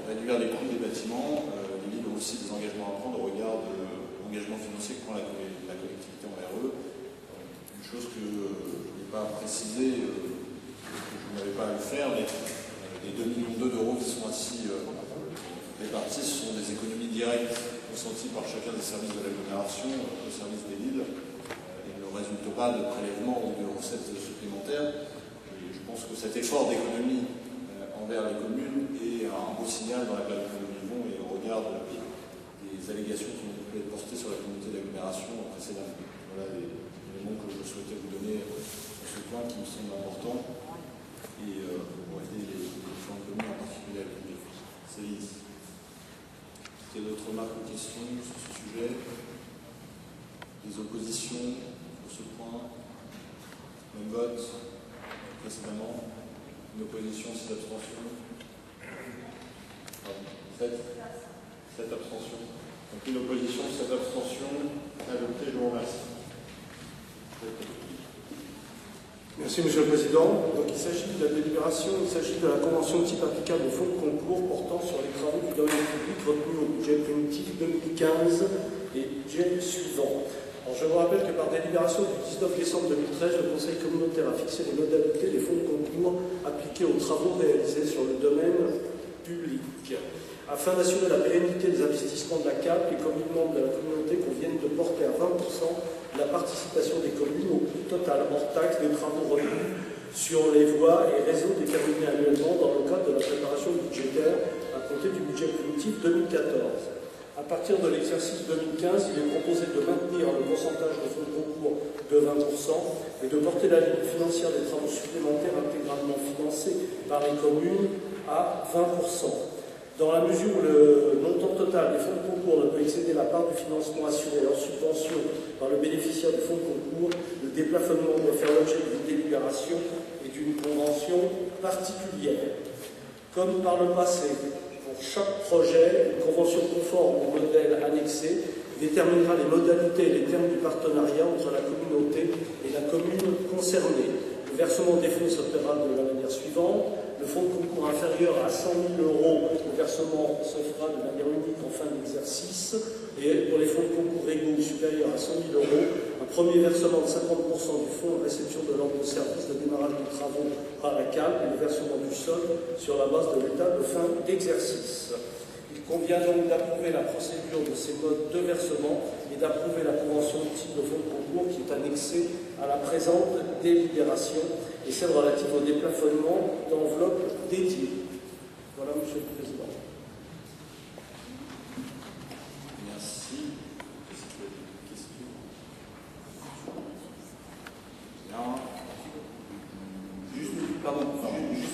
réduire les coûts des bâtiments, les villes ont aussi des engagements à prendre au regard de l'engagement financier que prend la collectivité envers eux. Une chose que je n'ai pas précisé, que je n'avais pas à le faire, mais les 2,2 millions d'euros qui sont ainsi répartis, ce sont des économies directes consenties par chacun des services de l'agglomération au service des villes, et ne résultent pas de prélèvements ou de recettes supplémentaires. Et je pense que cet effort d'économie envers les communes est un beau signal dans la période que nous vivons, et au regard des allégations qui ont pu être portées sur la communauté d'agglomération précédemment. Voilà les éléments que je souhaitais vous donner sur ce point qui me semble important, et pour aider les différentes communes, en particulier à l'île. Céline. Est-ce qu'il y a d'autres remarques ou questions sur ce sujet? Des oppositions sur ce point? Même vote précédemment? Une opposition, 6 abstentions? 7 abstentions. Donc une opposition, 7 abstentions. Adopté, je vous remercie. Merci, Monsieur le Président. Donc, il s'agit de la délibération, il s'agit de la convention de type applicable au fonds de concours portant sur les travaux du domaine public retenus au budget primitif 2015 et budget suivant. Alors, je vous rappelle que par délibération du 19 décembre 2013, le Conseil communautaire a fixé les modalités des fonds de concours appliqués aux travaux réalisés sur le domaine public. Afin d'assurer la pérennité des investissements de la CAP, les communes membres de la communauté conviennent de porter à 20% la participation des communes au coût total hors taxe des travaux retenus sur les voies et réseaux déterminés annuellement dans le cadre de la préparation budgétaire à compter du budget primitif 2014. À partir de l'exercice 2015, il est proposé de maintenir le pourcentage de fonds de concours de 20% et de porter la ligne financière des travaux supplémentaires intégralement financés par les communes à 20%. Dans la mesure où le montant total des fonds de concours ne peut excéder la part du financement assuré hors subvention par le bénéficiaire du fonds de concours, le déplafonnement doit faire l'objet d'une délibération et d'une convention particulière. Comme par le passé, pour chaque projet, une convention conforme au modèle annexé déterminera les modalités et les termes du partenariat entre la communauté et la commune concernée. Le versement des fonds s'opérera de la manière suivante. Le fonds de concours inférieur à 100 000 €, le versement se fera de manière unique en fin d'exercice. Et pour les fonds de concours égaux ou supérieurs à 100 000 euros, un premier versement de 50% du fonds de réception de l'ordre de service de démarrage des travaux par la CAL et le versement du solde sur la base de l'état de fin d'exercice. Il convient donc d'approuver la procédure de ces modes de versement et d'approuver la convention de type de fonds de concours qui est annexée à la présente délibération et celle relative au déplafonnement d'enveloppes dédiées. Voilà, Monsieur le Président. Merci. Est-ce qu'il y a des questions? Juste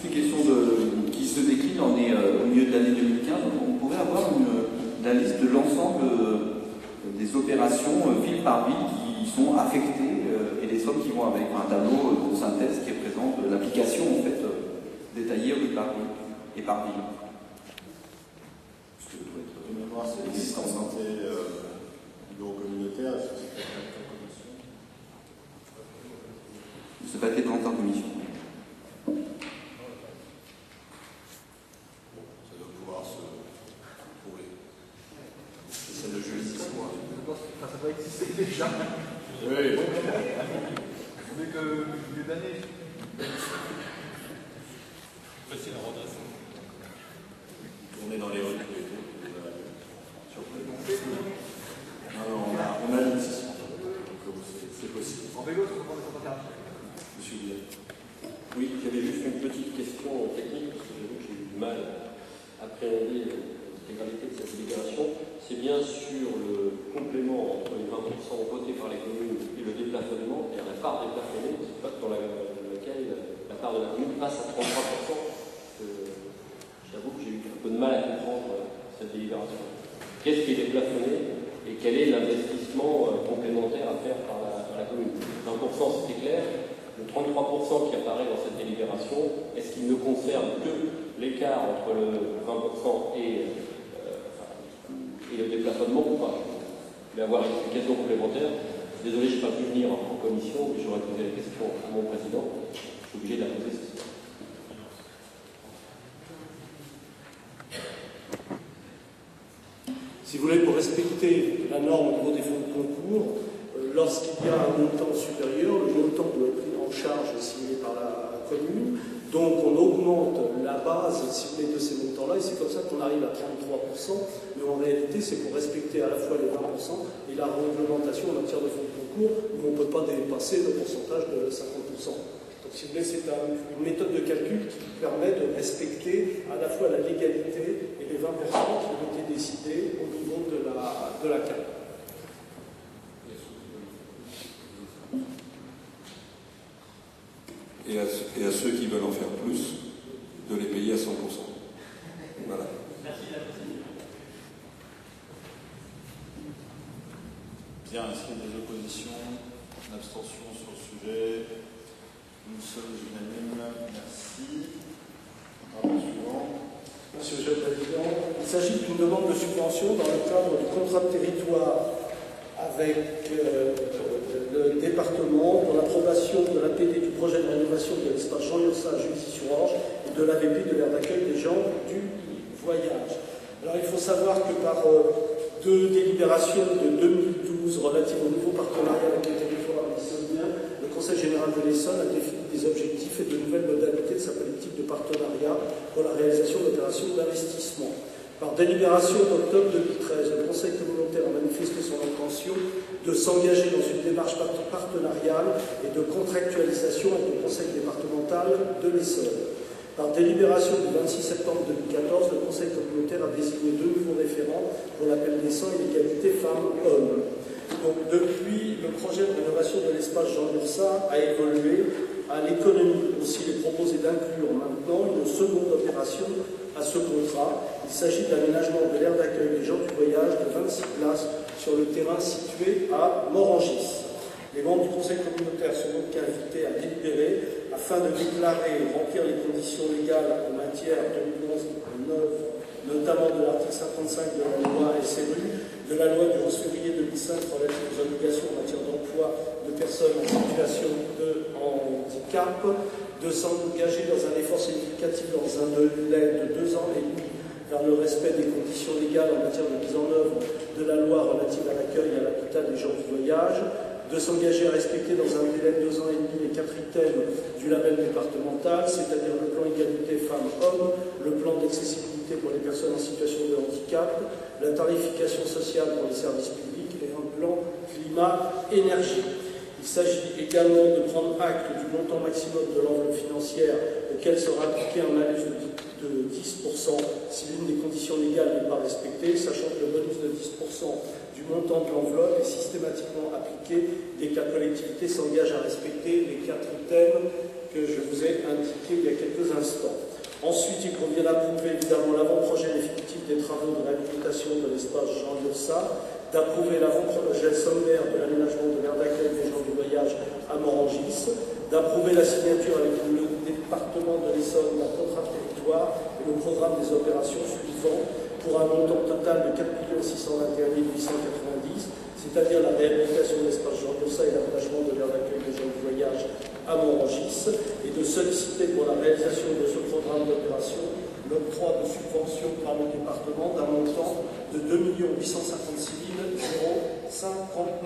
une question qui se décline. On est au milieu de l'année 2015. On pourrait avoir la liste de l'ensemble des opérations ville par ville qui sont affectées et les sommes qui vont avec, un tableau de synthèse qui représente l'application en fait détaillée ville par ville et par ville. Parce que de mémoire, c'est l'existence santé bureau communautaire. C'est pas été présenté en commission. Ça doit pouvoir se trouver. C'est celle de jeudi soir. Ça doit exister déjà. Oui. On est que milieu d'année. C'est la rotation. On est dans les rues. Non, on a une session. C'est possible. En vélo, c'est comment on peut faire? Monsieur Guillet. Oui, j'avais juste une petite question technique, parce que j'avoue que j'ai eu du mal à appréhender l'intégralité de cette délibération. C'est bien sur le complément entre les 20% votés par les communes et le déplafonnement, et la part déplafonnée, c'est pas dans laquelle la part de la commune passe à 33%. J'avoue que j'ai eu un peu de mal à comprendre cette délibération. Qu'est-ce qui est déplafonné et quel est l'investissement complémentaire à faire par la commune? 20% c'était clair. Le 33% qui apparaît dans cette délibération, est-ce qu'il ne concerne que l'écart entre le 20% et le déplafonnement ou pas? Je vais avoir une explication complémentaire. Désolé, je n'ai pas pu venir en commission, mais j'aurais posé la question à mon président. Je suis obligé de la poser ce soir. Si vous voulez, pour respecter la norme au niveau des fonds de concours, lorsqu'il y a un montant supérieur, le montant doit être pris en charge et signé par la commune. Donc on augmente la base, si vous voulez, de ces montants-là, et c'est comme ça qu'on arrive à 33%. Mais en réalité, c'est pour respecter à la fois les 20% et la réglementation en matière de fonds de concours, où on ne peut pas dépasser le pourcentage de 50%. Donc si vous voulez, c'est une méthode de calcul qui permet de respecter à la fois la légalité et les 20% qui ont été décidés au niveau de la CAL. Et à ceux qui veulent en faire plus, de les payer à 100%. Voilà. Merci, bien, est-ce qu'il y a des oppositions, une abstention sur le sujet? Nous sommes unanimes. Merci. Monsieur le Président, il s'agit d'une demande de subvention dans le cadre du contrat de territoire avec le département pour l'approbation de l'APD du projet de rénovation de l'espace Jean-Ursa à Juvisy-sur-Orge et de l'AVP de l'aire d'accueil des gens du voyage. Alors il faut savoir que par deux délibérations de 2012 relatives au nouveau partenariat avec les territoires essonniens, le Conseil général de l'Essonne a défini des objectifs et de nouvelles modalités de sa politique de partenariat pour la réalisation d'opérations d'investissement. Par délibération d'octobre 2013, le Conseil communautaire a manifesté son intention de s'engager dans une démarche partenariale et de contractualisation avec le Conseil départemental de l'Essonne. Par délibération du 26 septembre 2014, le Conseil communautaire a désigné deux nouveaux référents pour l'appel naissant et l'égalité femmes-hommes. Donc depuis, le projet de rénovation de l'espace Jean-Ursa a évolué à l'économie. Aussi, il est proposé d'inclure maintenant une seconde opération à ce contrat. Il s'agit de l'aménagement de l'aire d'accueil des gens du voyage de 26 places sur le terrain situé à Morangis. Les membres du Conseil communautaire sont donc invités à délibérer afin de déclarer et remplir les conditions légales en matière de 2011-9, notamment de l'article 55 de la loi SRU, de la loi du 11 février 2005 relative aux obligations en matière d'emploi de personnes en situation de handicap, de s'engager dans un effort significatif dans un délai de 2 ans et demi vers le respect des conditions légales en matière de mise en œuvre de la loi relative à l'accueil et à l'habitat des gens du voyage, de s'engager à respecter dans un délai de 2 ans et demi les 4 items du label départemental, c'est-à-dire le plan égalité femmes-hommes, le plan d'accessibilité pour les personnes en situation de handicap, la tarification sociale pour les services publics et un plan climat-énergie. Il s'agit également de prendre acte du montant maximum de l'enveloppe financière auquel sera appliqué un malus de 10% si l'une des conditions légales n'est pas respectée, sachant que le bonus de 10% du montant de l'enveloppe est systématiquement appliqué dès que la collectivité s'engage à respecter les 4 items que je vous ai indiqués il y a quelques instants. Ensuite, il convient d'approuver évidemment l'avant-projet définitif des travaux de réhabilitation de l'espace Jean Lursa, d'approuver l'avant-projet sommaire de l'aménagement de l'aire d'accueil des gens du voyage à Morangis, d'approuver la signature avec le département de l'Essonne d'un contrat de territoire et le programme des opérations suivants pour un montant total de 4 621 890, c'est-à-dire la réhabilitation de l'espace Jean Lursa et l'aménagement de l'aire d'accueil des gens du voyage à Morangis, et de solliciter pour la réalisation de ce programme d'opération l'octroi de subventions par le département d'un montant de 2 856 059.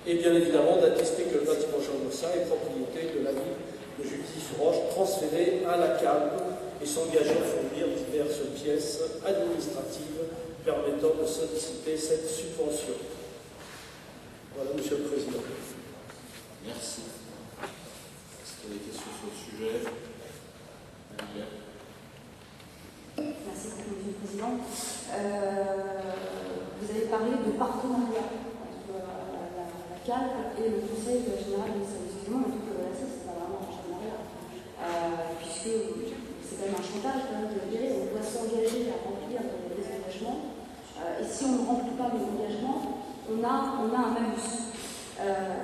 Et bien évidemment d'attester que le bâtiment Jean Lursa est propriété de la ville de Justice Roche transférée à la CALP et s'engager à fournir diverses pièces administratives permettant de solliciter cette subvention. Voilà, Monsieur le Président. Merci. Est-ce qu'il y a des questions sur le sujet? Merci beaucoup, Monsieur le Président. Vous avez parlé de partenariat entre la CALP et le Conseil général des services. Excusez-moi, mais tout que là, c'est pas vraiment un partenariat. Puisque c'est quand même un chantage quand même, de dire on doit s'engager à remplir des engagements. Et si on ne remplit pas les engagements, on a un malus.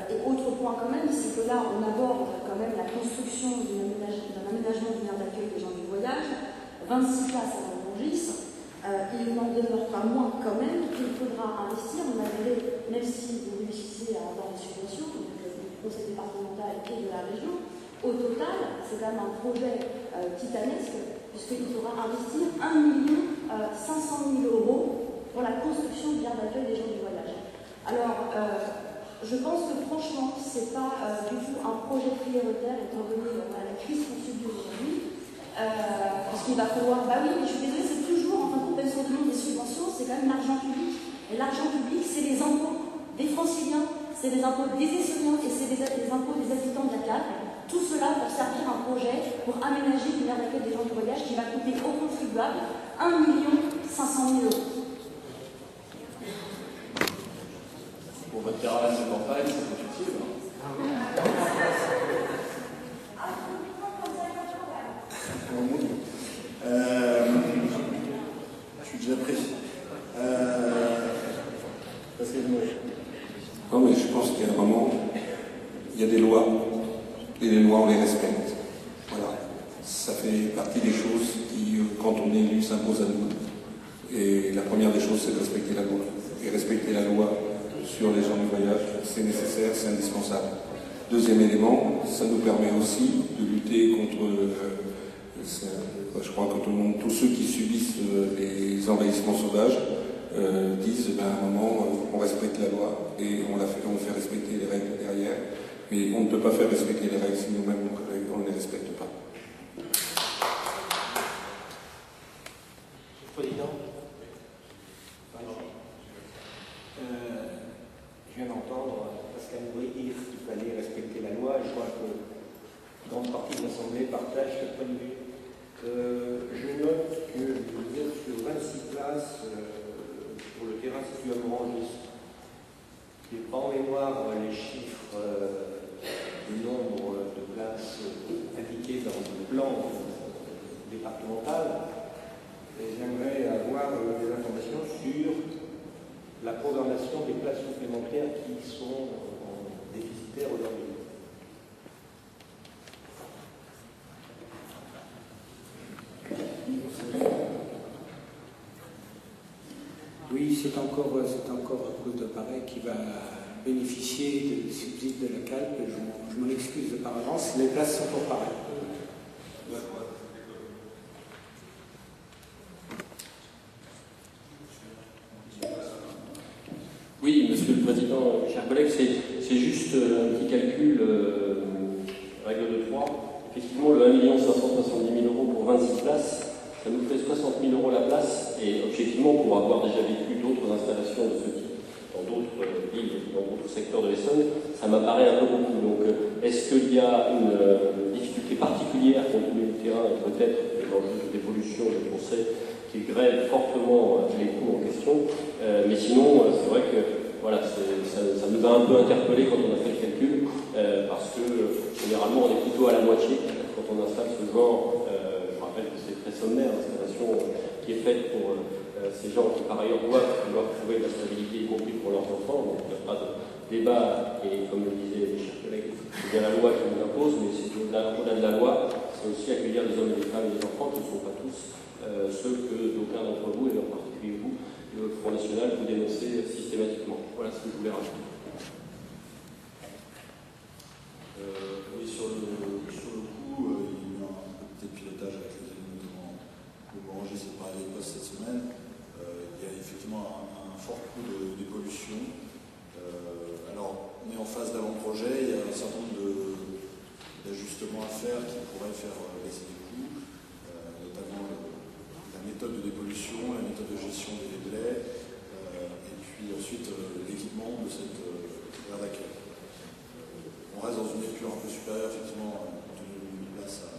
Et autre point quand même, c'est que là, on aborde quand même la construction d'un aménagement d'une aire d'accueil des gens du voyage, 26 places à Morangis. Il n'en demeure pas moins quand même qu'il faudra investir. On avait, même si vous réussissez à avoir des subventions, donc du conseil départemental et de la région, au total, c'est quand même un projet titanesque, puisqu'il faudra investir 1 500 000 € pour la construction d'une aire d'accueil des gens du voyage. Alors, je pense que franchement, ce n'est pas du tout un projet prioritaire étant donné la crise qu'on subit aujourd'hui. Parce qu'il va falloir. Bah oui, mais je suis désolée, c'est toujours, en fin de compte, même si on demande des subventions, c'est quand même l'argent public. Et l'argent public, c'est les impôts des Franciliens, c'est les impôts des Essonniens et c'est les impôts des habitants de la CALP. Tout cela pour servir un projet pour aménager une aire d'accueil des gens du voyage qui va coûter aux contribuables 1 500 000 €. Pour votre caravane de campagne, c'est difficile. Je suis déjà pris. Non, mais je pense qu'il y a un moment, il y a des lois, et les lois, on les respecte. Voilà. Ça fait partie des choses qui, quand on est élu, s'imposent à nous. Et la première des choses, c'est de respecter la loi. Et respecter la loi sur les gens du voyage, c'est nécessaire, c'est indispensable. Deuxième élément, ça nous permet aussi de lutter contre, je crois que tous ceux qui subissent les envahissements sauvages disent, à un moment, on respecte la loi et on fait respecter les règles derrière, mais on ne peut pas faire respecter les règles si nous-mêmes on ne les respecte pas. Président, je viens d'entendre Pascal Nourri dire qu'il fallait respecter la loi. Je crois que une grande partie de l'Assemblée partage ce point de vue. Je note que vous êtes sur 26 places pour le terrain situé à Morangis. Je n'ai pas en mémoire les chiffres du nombre de places indiquées dans le plan départemental. Et j'aimerais avoir des informations sur la programmation des places supplémentaires qui sont déficitaires aujourd'hui. Oui, c'est encore un cause d'appareil qui va bénéficier des subsides de la CALP. Je m'en excuse par avance. Les places sont pour pareil. Président, chers collègues, c'est juste un petit calcul, règle de 3. Effectivement, le 1 570 000 € pour 26 places, ça nous fait 60 000 € la place. Et objectivement, pour avoir déjà vécu d'autres installations de ce type dans d'autres villes, dans d'autres secteurs de l'Essonne, ça m'apparaît un peu beaucoup. Donc, est-ce qu'il y a une difficulté particulière compte tenu du terrain et peut-être l'enjeu de dépollution dont on sait qui grève fortement les coûts en question, mais sinon, c'est vrai que voilà, ça nous a un peu interpellé quand on a fait le calcul, parce que généralement on est plutôt à la moitié quand on installe ce genre. Je rappelle que c'est très sommaire l'installation qui est faite pour ces gens qui par ailleurs doivent trouver de la stabilité, y compris pour leurs enfants, donc il n'y a pas de débat, et comme le disaient mes chers collègues, c'est bien la loi qui nous impose, mais c'est au-delà de la loi, c'est aussi accueillir des hommes et des femmes et des enfants qui ne sont pas tous ceux que d'aucuns d'entre vous, et en particulier vous, le Front National, vous dénoncez systématiquement. Voilà ce que je voulais rajouter. Oui, sur le coup, il y a eu un petit pilotage avec les élus, notamment le Morangis et le Paris des Postes cette semaine. Il y a effectivement un fort coût de dépollution. Alors, on est en phase d'avant-projet, il y a un certain nombre d'ajustements à faire qui pourraient faire baisser les coûts, notamment la méthode de dépollution, la méthode de gestion des délais, et puis ensuite l'équipement de cette aire d'accueil. On reste dans une épure un peu supérieure, effectivement, compte tenu d'une place à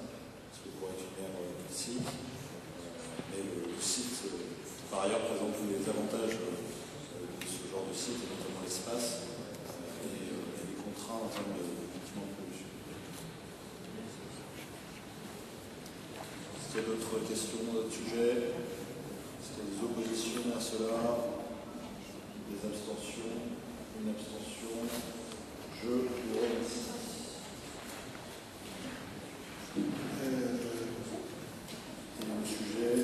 ce que pourrait être une aire ici, mais le site, par ailleurs, présente tous les avantages de ce genre de site, et notamment l'espace, et les contraints en termes d'équipement de pollution. Est-ce qu'il y a d'autres questions, d'autres sujets? Est-ce qu'il y a des oppositions à cela? Des abstentions? Une abstention? Je vous remercie. Et le sujet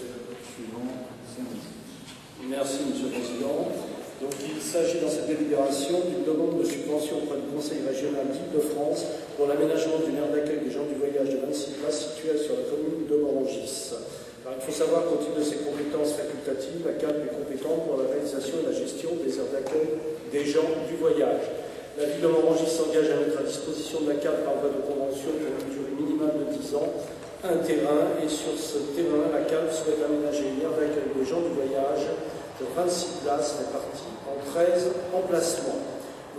suivant, c'est Merci, Monsieur le Président. Donc, il s'agit dans cette délibération d'une demande de subvention auprès du Conseil régional d'Île-de-France pour l'aménagement d'une aire d'accueil des gens du voyage de 26 places située sur la commune de Morangis. Alors, il faut savoir qu'au titre de ses compétences facultatives, la CAP est compétente pour la réalisation et la gestion des aires d'accueil des gens du voyage. La ville de Morangis s'engage à mettre à disposition de la CAP par voie de convention pour une durée minimale de 10 ans un terrain, et sur ce terrain, la CAP souhaite aménager une aire d'accueil des gens du voyage de 26 places réparties en 13 emplacements.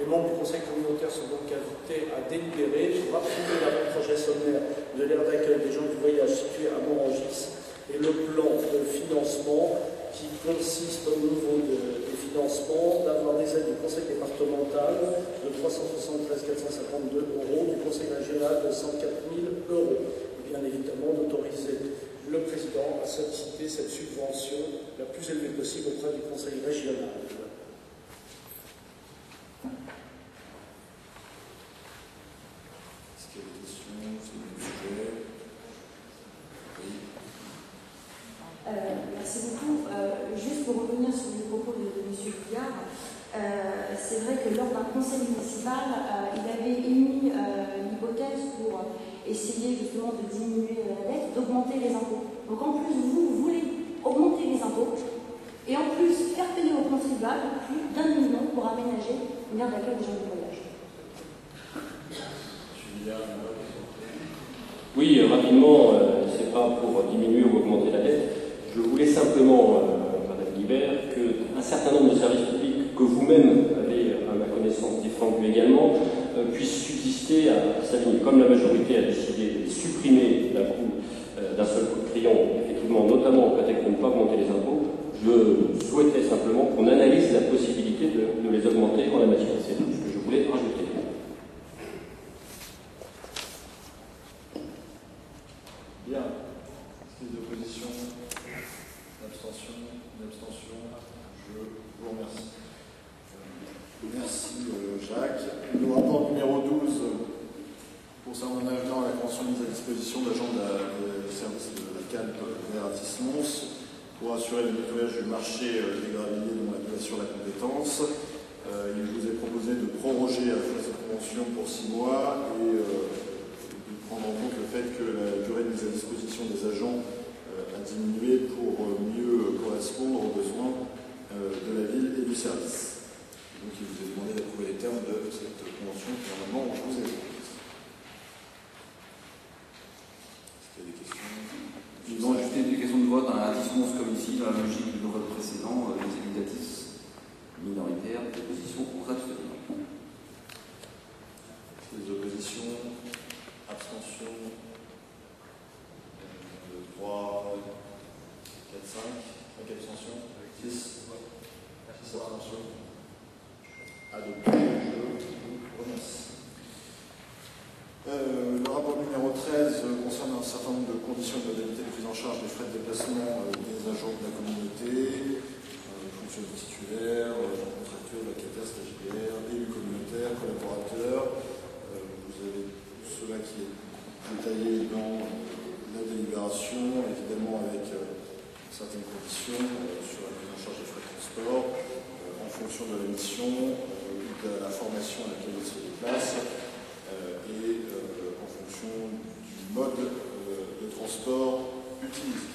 Les membres du conseil communautaire sont donc invités à délibérer pour approuver l'avant-projet sommaire de l'aire d'accueil des gens du voyage située à Morangis et le plan de financement qui consiste au niveau des financements d'avoir des aides du conseil départemental de 373 452 €, du conseil régional de 104 000 €. Et bien évidemment d'autoriser le président à solliciter cette subvention la plus élevée possible auprès du conseil régional. Est-ce qu'il y a des questions sur le sujet? Oui. Merci beaucoup. Juste pour revenir sur les propos de M. Billard, c'est vrai que lors d'un conseil municipal, il avait émis l'hypothèse pour essayer justement de diminuer la dette, d'augmenter les impôts. Donc en plus, vous voulez augmenter les impôts et en plus faire payer aux contribuables plus d'1 million pour aménager une aire d'accueil des gens du voyage. Oui, rapidement, c'est pas pour diminuer ou augmenter la dette. Je voulais simplement, Madame Guibert, qu'un certain nombre de services publics que vous-même avez, à ma connaissance, défendu également, puissent subsister à Savigny. Comme la majorité a décidé de supprimer la coût d'un seul coup de crayon, effectivement, notamment au prétexte de ne pas augmenter les impôts, je souhaitais simplement qu'on analyse la possibilité de les augmenter en la matière. C'est tout ce que je voulais rajouter. Bien. Est-ce qu'il y a des oppositions? L'abstention? L'abstention? Je vous remercie. Merci Jacques. Le rapport numéro 12 concernant un avenant à la convention mise à disposition d'agents du service de la CALP vers Atis-Mons pour assurer le nettoyage du marché des gravelliers dont la l'appellation de la compétence. Il vous est proposé de proroger à la fois cette convention pour 6 mois et de prendre en compte le fait que la durée de mise à disposition des agents a diminué pour mieux correspondre aux besoins de la ville et du service. Donc il vous est demandé d'approuver les cette convention que normalement je vous ai faite. Est-ce qu'il y a des questions? Ils ont ajouté des questions de vote à un discours comme ici, dans la logique du vote précédent, des évitatis minoritaires, des positions pour s'abstenir. Des oppositions, abstentions, 3, 4, 5 abstentions, 6 abstentions. Adopté, je vous remercie. Le rapport numéro 13 concerne un certain nombre de conditions de modalités de prise en charge des frais de déplacement des agents de la communauté, fonctionnaires titulaires, agents contractuels, locataires, stagiaires, élus communautaires, collaborateurs. Vous avez cela qui est détaillé dans la délibération, évidemment avec certaines conditions sur la prise en charge des frais de transport, en fonction de la mission, de la formation à laquelle ils se déplacent, et en fonction du mode de transport utilisé.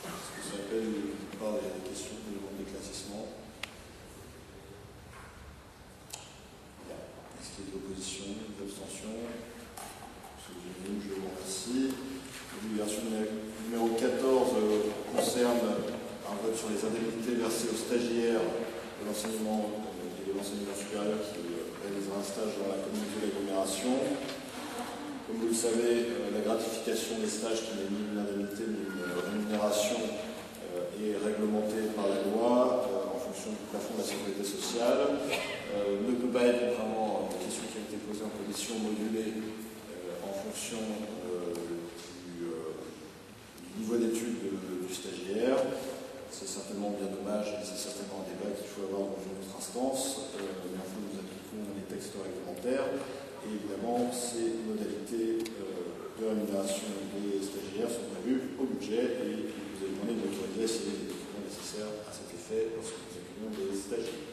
Ce que ça s'appelle par les questions de demande d'éclaircissement. Est-ce qu'il y a des oppositions, des abstentions? Je vous remercie. La délibération numéro 14 concerne un vote sur les indemnités versées aux stagiaires de l'enseignement et de l'enseignement supérieur qui réalisera un stage dans la communauté d'agglomération. Comme vous le savez, la gratification des stages, qui n'est ni une indemnité ni une rémunération, est réglementée par la loi en fonction du plafond de la sécurité sociale. Ne peut pas être, contrairement à la question qui a été posée en commission, modulée en fonction du niveau d'études du stagiaire. C'est certainement bien dommage et c'est certainement un débat qu'il faut avoir dans une autre instance, mais enfin nous appliquons les textes réglementaires et évidemment ces modalités de rémunération des stagiaires sont prévues au budget et vous avez demandé de l'autoriser si les documents nécessaires à cet effet lorsque nous accueillons des stagiaires.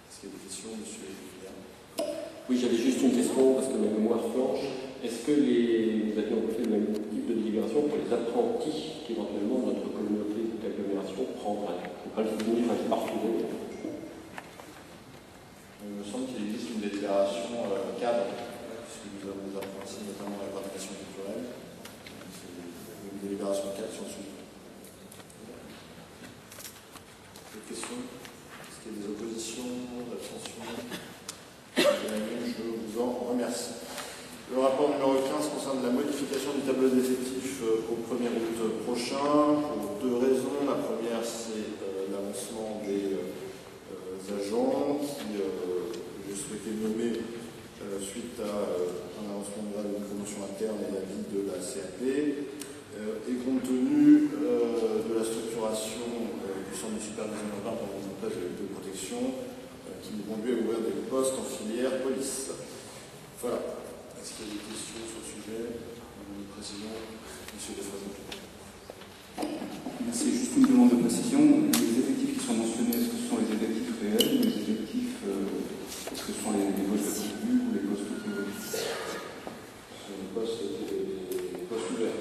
Est-ce qu'il y a des questions, monsieur Julien? Oui, j'avais juste une question parce que ma mémoire flanche. Est-ce que nous avions fait le même type de délibération pour les apprentis qu'éventuellement notre communauté d'agglomération prendrait? Je ne sais pas le souvenir, je n'ai pas retrouvé. Il me semble qu'il existe une déclaration cadre, puisque nous avons des apprentis, notamment la participation culturelle. C'est une délibération cadre sur le sujet. Des questions? Est-ce qu'il y a des oppositions, d'abstentions? Je vous en remercie. Le rapport numéro 15 concerne la modification du tableau d'effectifs au 1er août prochain, pour deux raisons. La première, c'est l'avancement des agents qui je souhaitais nommer suite à un avancement d'une promotion interne et l'avis de la CAP. Et compte tenu de la structuration du centre de supervision urbain pour la mise en place de de protection, qui nous conduit à ouvrir des postes en filière police. Voilà. Est-ce qu'il y a des questions sur le sujet? Nous précisons, monsieur Desfrazon. C'est juste une demande de précision. Les effectifs qui sont mentionnés, est-ce que ce sont les effectifs réels ou les effectifs, est-ce que ce sont les postes pourvus ou les postes théoriques? Ce sont les postes ouverts.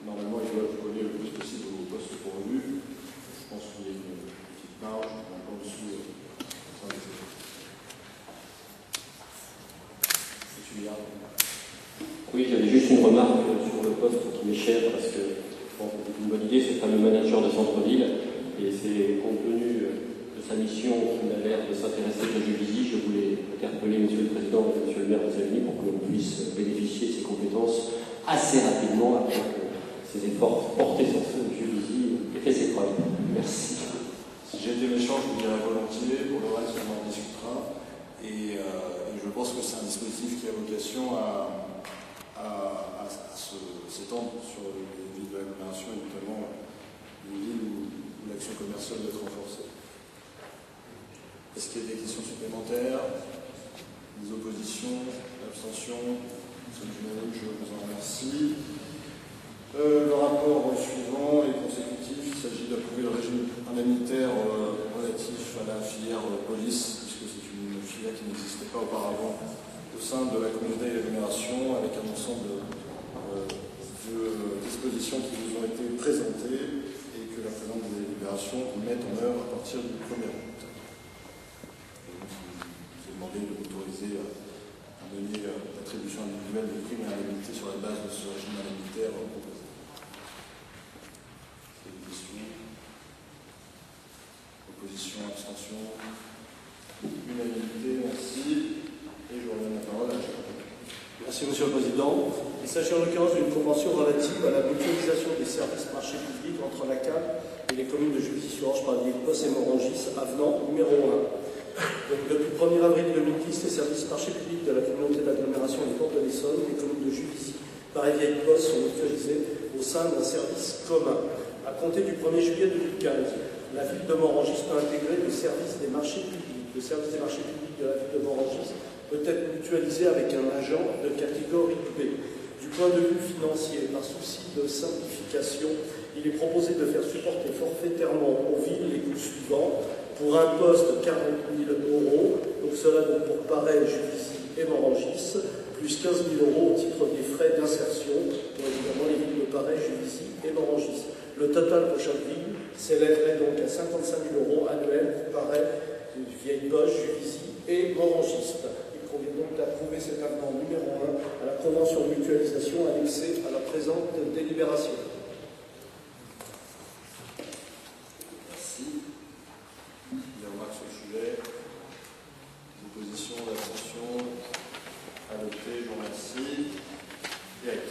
Normalement, ils doivent coller le plus possible aux postes pourvus. Je pense qu'il y a une petite marge, encore dessous. Oui, j'avais juste une remarque sur le poste qui m'est cher parce que je pense que c'est une bonne idée, c'est le fameux manager de centre-ville et c'est compte tenu de sa mission qui m'a l'air de s'intéresser à Juvisy, je voulais interpeller Monsieur le Président et Monsieur le maire de Savigny pour que l'on puisse bénéficier de ses compétences assez rapidement après que ces efforts portés sur ce Juvisy aient fait ses preuves. Merci. Si j'ai été méchant, je vous dirais volontiers. Pour le reste, on en discutera. Et je pense que c'est un dispositif qui a vocation à s'étendre sur les villes de l'agglomération et notamment les villes où l'action commerciale doit être renforcée. Est-ce qu'il y a des questions supplémentaires? Des oppositions? Abstentions? Je vous en remercie. Le rapport suivant est consécutif. Il s'agit d'approuver le régime indemnitaire relatif à la filière police, puisque c'est une filière qui n'existait pas auparavant au sein de la communauté d'agglomération, avec un ensemble de dispositions qui vous ont été présentées et que la présente délibération met en œuvre à partir du 1er août. Je vous ai demandé de m'autoriser annuelle de primes et indemnités sur la base de ce régime indemnitaire proposé. C'est des questions. Opposition, abstention. Unanimité, merci. Et je redonne la parole à Jacques. Merci Monsieur le Président. Il s'agit en l'occurrence d'une convention relative à la mutualisation des services marchés publics entre la CAP et les communes de Juvisy-sur-Orge, Paradis-Posse et Morangis, avenant numéro 1. Donc, depuis le 1er avril 2010, les services marchés publics de la communauté d'agglomération des Portes de l'Essonne, les communes de Juvisy, Paradis-Posse sont mutualisées au sein d'un service commun. À compter du 1er juillet 2015, la ville de Morangis peut intégrer le service des marchés publics. Le service des marchés publics de la ville de Morangis peut être mutualisé avec un agent de catégorie B. Du point de vue financier, par souci de simplification, il est proposé de faire supporter forfaitairement aux villes les coûts suivants. Pour un poste, 40 000 €, donc cela donc pour Paray, Juvisy et Morangis, plus 15 000 € au titre des frais d'insertion pour évidemment les villes de Paray, Juvisy et Morangis. Le total pour chaque ville s'élèverait donc à 55 000 € annuels pour Paray, Vieille-Poche, Juvisy et Morangis. Il convient donc d'approuver cet avenant numéro 1 à la convention de mutualisation annexée à la présente délibération. Merci. Des remarques sur le sujet? Opposition, d'abstention? Adopté, je vous remercie. Eric.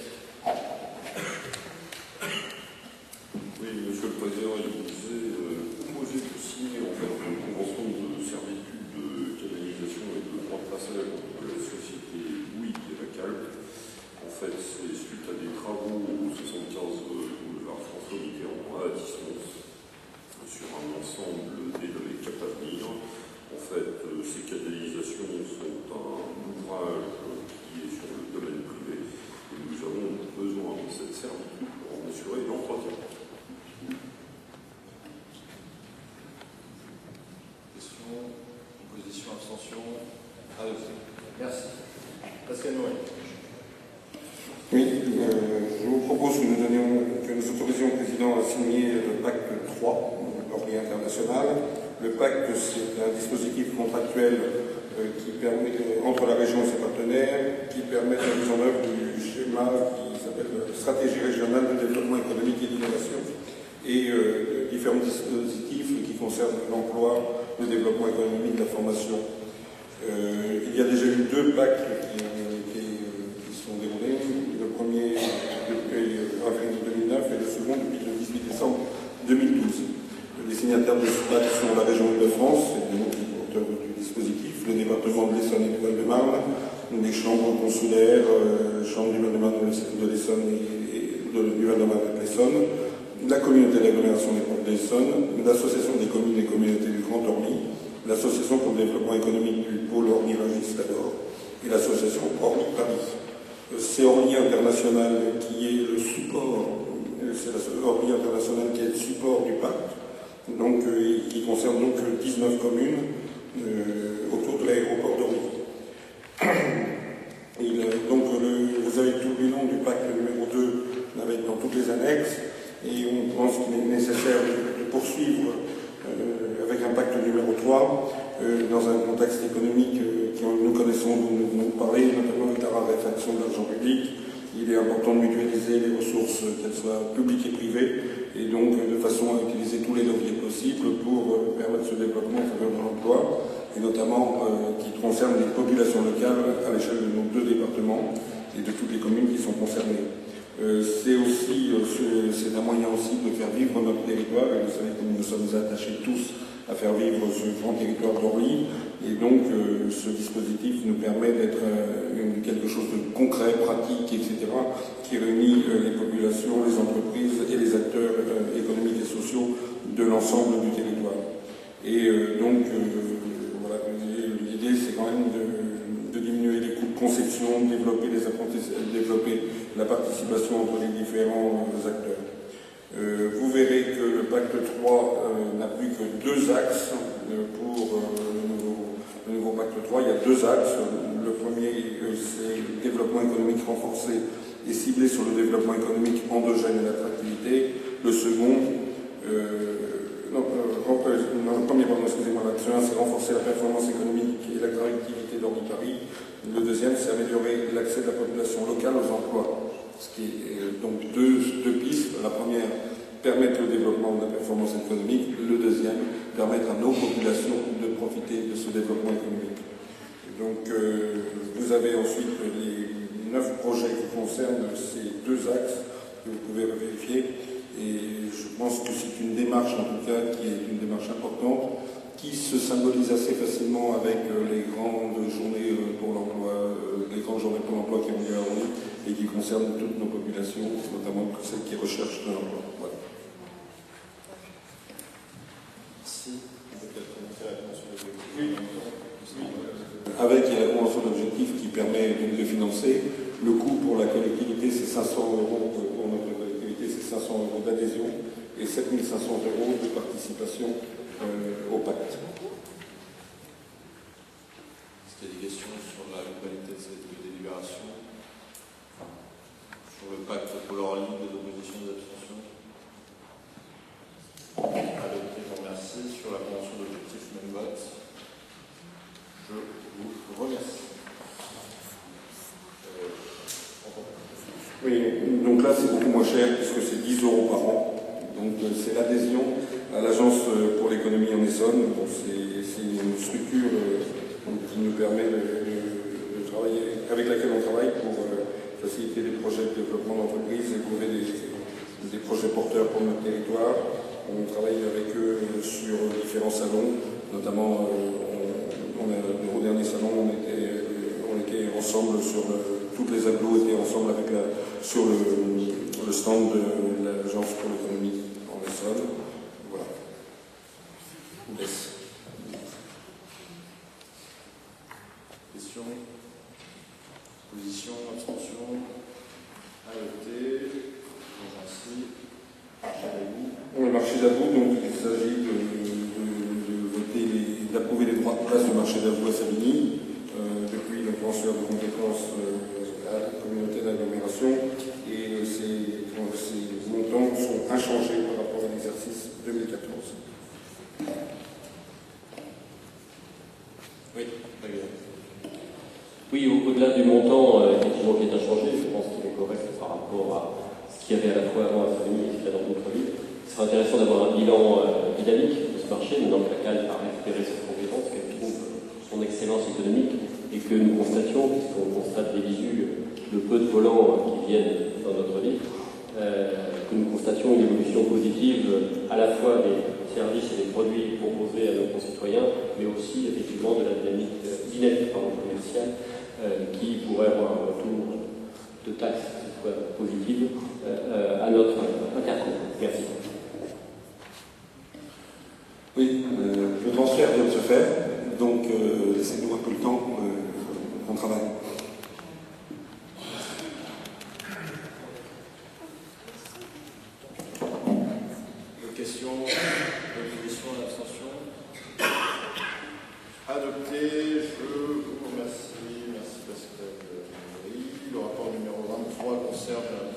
Oui, Monsieur le Président, il vous disait proposer de signer en fait une convention de servitude de canalisation et de droit de passage entre la société Bouygues et la CALP. En fait, c'est suite à des travaux au 75 boulevard François Mitterrand à distance sur un ensemble des Cap Avenir. En fait, ces canalisations sont un ouvrage qui est sur le domaine privé et nous avons besoin de cette servitude pour en assurer l'entretien. Opposition, abstention, adopté. Merci. Pascal Noël. Oui, je vous propose que nous autorisions le Président à signer le pacte 3, l'Orly International. Le pacte, c'est un dispositif contractuel qui permet, entre la région et ses partenaires, qui permet la mise en œuvre du schéma qui s'appelle Stratégie régionale de développement économique et d'innovation, et différents dispositifs qui concernent l'emploi, le développement économique, la formation. Il y a déjà eu 2 pactes qui sont déroulés. Le premier depuis avril 2009 et le second depuis le 18 décembre 2012. Les signataires de ce pacte sont la région Île-de-France, c'est le porteur du dispositif, le département de l'Essonne et du Val-de-Marne, les chambres consulaires, chambre du Val-de-Marne de l'Essonne et du Val-de-Marne de l'Essonne, la communauté d'agglomération des Portes de l'Essonne, l'association des communes et communautés du Grand Orly, l'association pour le développement économique du pôle Orly-Rungis d'abord, et l'association Orly-Paris. C'est Orly International qui est le support, c'est Orly International qui est le support du pacte, donc qui concerne donc 19 communes autour de l'aéroport d'Orly. Donc vous avez tout le bilan du pacte numéro 2 avec dans toutes les annexes, et on pense qu'il est nécessaire de poursuivre avec un pacte numéro 3 dans un contexte économique que nous connaissons, dont nous venons de parler, notamment avec la raréfaction de l'argent public. Il est important de mutualiser les ressources, qu'elles soient publiques et privées, et donc de façon à utiliser tous les leviers possibles pour permettre ce développement en faveur de l'emploi, et notamment qui concerne les populations locales à l'échelle de nos 2 départements et de toutes les communes qui sont concernées. C'est un moyen aussi de faire vivre notre territoire, et vous savez que nous sommes attachés tous à faire vivre ce grand territoire d'Orly, et donc ce dispositif nous permet d'être quelque chose de concret, pratique, etc., qui réunit les populations, les entreprises et les acteurs économiques et sociaux de l'ensemble du territoire. Et donc, voilà, l'idée c'est quand même de diminuer les coûts de conception, développer les apprentissages, développer la participation entre les différents acteurs. Vous verrez que le pacte 3 n'a plus que 2 axes pour le nouveau pacte 3. Il y a 2 axes. Le premier, c'est le développement économique renforcé et ciblé sur le développement économique endogène et l'attractivité. Le second, l'axe 1, c'est renforcer la performance économique et l'attractivité d'Orly-Paris. Le deuxième, c'est améliorer l'accès de la population locale aux emplois. Ce qui est donc deux pistes. La première, permettre le développement de la performance économique. Le deuxième, permettre à nos populations de profiter de ce développement économique. Et donc, vous avez ensuite les 9 projets qui concernent ces 2 axes que vous pouvez vérifier. Et je pense que c'est une démarche, en tout cas, qui est une démarche importante, qui se symbolise assez facilement avec les grandes journées pour l'emploi, qui ont lieu à Rouy et qui concernent toutes nos populations, notamment celles qui recherchent de l'emploi. Voilà. Merci. Avec la convention d'objectifs qui permet donc de financer. Le coût pour la collectivité, c'est 500 euros pour notre collectivité, c'est 500 euros d'adhésion et 7500 euros de participation au pacte. Est-ce qu'il y a des questions sur la globalité de cette délibération? Sur le pacte pour leur ligne d'opposition et d'abstention? Adopté, je vous remercie. Sur la convention d'objectifs, même vote. Je vous remercie. Oui, donc là c'est beaucoup moins cher puisque c'est 10 euros par an. Donc c'est l'adhésion à l'Agence pour l'économie en Essonne. Donc, c'est une structure qui nous permet de travailler, avec laquelle on travaille pour faciliter des projets de développement d'entreprise et trouver des projets porteurs pour notre territoire. On travaille avec eux sur différents salons, notamment au dernier salon on était ensemble sur toutes les agglos étaient ensemble sur le stand de l'Agence pour l'économie en Essonne. Voilà. Je vous laisse. Questions? Position, abstention? Adopté. Merci. Le marché d'Abou, donc il s'agit d'approuver les droits de place du marché d'Abou à Savigny, depuis le transfert de compétences à la communauté d'agglomération, et ces montants sont inchangés par rapport à l'exercice 2014. Oui, très bien. Oui, au-delà du montant effectivement qui est inchangé, je pense qu'il est correct par rapport à ce qu'il y avait à la fois avant à Savigny et ce qu'il y a dans d'autres villes. Ce serait intéressant d'avoir un bilan dynamique de ce marché, maintenant que la CAL a récupéré cette compétence, qu'elle trouve son excellence économique et que nous constations, puisqu'on constate des visus de peu de volants qui viennent dans notre ville, que nous constations une évolution positive à la fois des services et des produits proposés à nos concitoyens, mais aussi effectivement de la dynamique commerciale qui pourrait avoir un retour de taxes, cette fois positive, à notre interco. Merci. Oui, le transfert vient de se faire, donc laissez-nous un peu le temps qu'on travaille. D'autres questions? Opposition, abstention? Adopté, je vous remercie. Merci Pascal. Le rapport numéro 23 concerne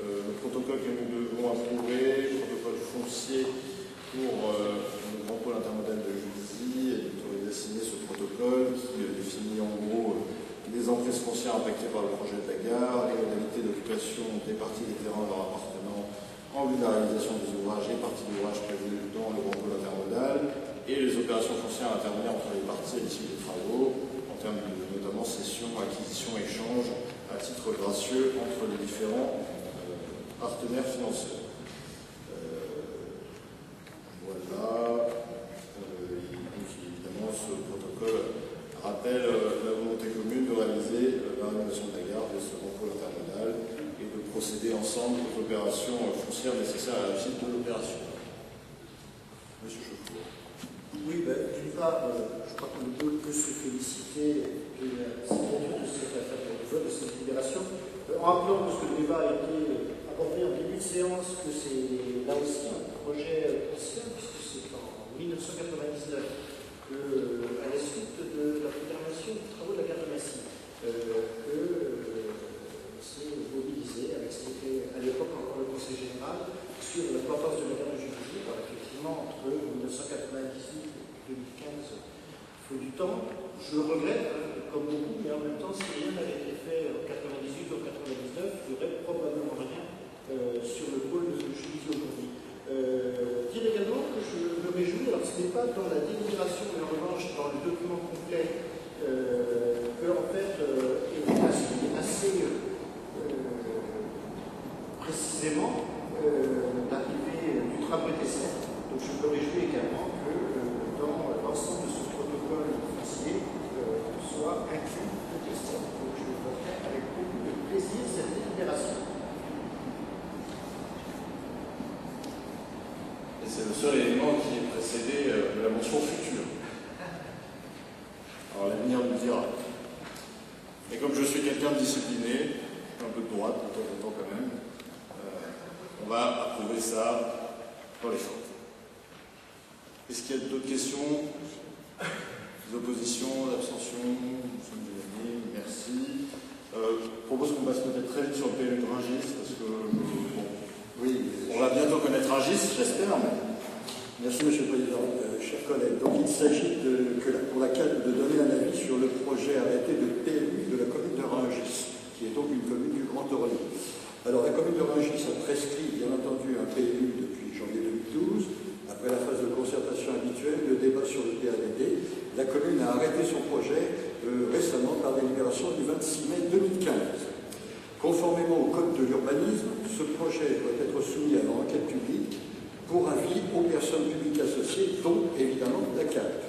le protocole que nous devons approuver, le protocole foncier pour le grand pôle intermodal de Juvisy, et l'autorité a signé ce protocole qui définit en gros les emprises foncières impactées par le projet de la gare, les modalités d'occupation des parties des terrains leur appartenant en vue de la réalisation des ouvrages et parties d'ouvrages prévus dans le grand pôle intermodal, et les opérations foncières à intervenir entre les parties à l'issue des travaux, en termes de notamment cession, acquisition, échange, à titre gracieux entre les différents partenaires financiers. Voilà. Évidemment, ce protocole rappelle la volonté commune de réaliser la rénovation de la gare de ce grand pôle intermodal et de procéder ensemble aux opérations foncières nécessaires à la réussite de l'opération. Monsieur Chauffour. Oui, d'une part, je crois qu'on peut se féliciter de la signature de cette affaire de cette libération, en rappelant que le débat a été abordé en début de séance, que c'est là aussi un projet ancien, puisque c'est en 1999 que, à la suite de la programmation des travaux de la gare de Massy, que s'est mobilisé avec ce qui était à l'époque encore le Conseil général sur l'importance de la gare de Juvisy. Alors effectivement, entre 1998 et 2015, faut du temps. Je le regrette, hein, comme beaucoup, mais en même temps, si rien n'avait été fait en 98 ou en 99, il n'y aurait probablement rien sur le pôle de Juvisy aujourd'hui. Dire également que je me réjouis, alors ce n'est pas dans la délibération, mais en revanche dans le document complet, que en fait est assez précisément l'arrivée du tramway Tesla. Donc je me réjouis également que dans l'ensemble de ce protocole foncier soit inclus le Tesla. Donc je voterai avec beaucoup de plaisir cette délibération. Et c'est le seul élément qui est précédé de la mention future. Alors l'avenir nous dira. Mais comme je suis quelqu'un de discipliné, un peu de droite de temps en temps quand même, on va approuver ça dans les formes. Est-ce qu'il y a d'autres questions? Des oppositions, d'abstentions? Nous sommes unanimes, merci. Je propose qu'on passe peut-être très vite sur le PLU de Rungis, parce que oui, on va bientôt connaître Rungis, j'espère. Mais... Merci Monsieur le Président. Chers collègues, donc il s'agit pour la CAD de donner un avis sur le projet arrêté de PLU de la commune de Rungis, qui est donc une commune du Grand Orly. Alors la commune de Rungis a prescrit bien entendu un PLU depuis janvier 2012. Après la phase de concertation habituelle, le débat sur le PADD, la commune a arrêté son projet récemment par délibération du 26 mai 2015. Conformément au code de l'urbanisme, ce projet doit être soumis à l'enquête publique pour avis aux personnes publiques associées, dont évidemment la CALP.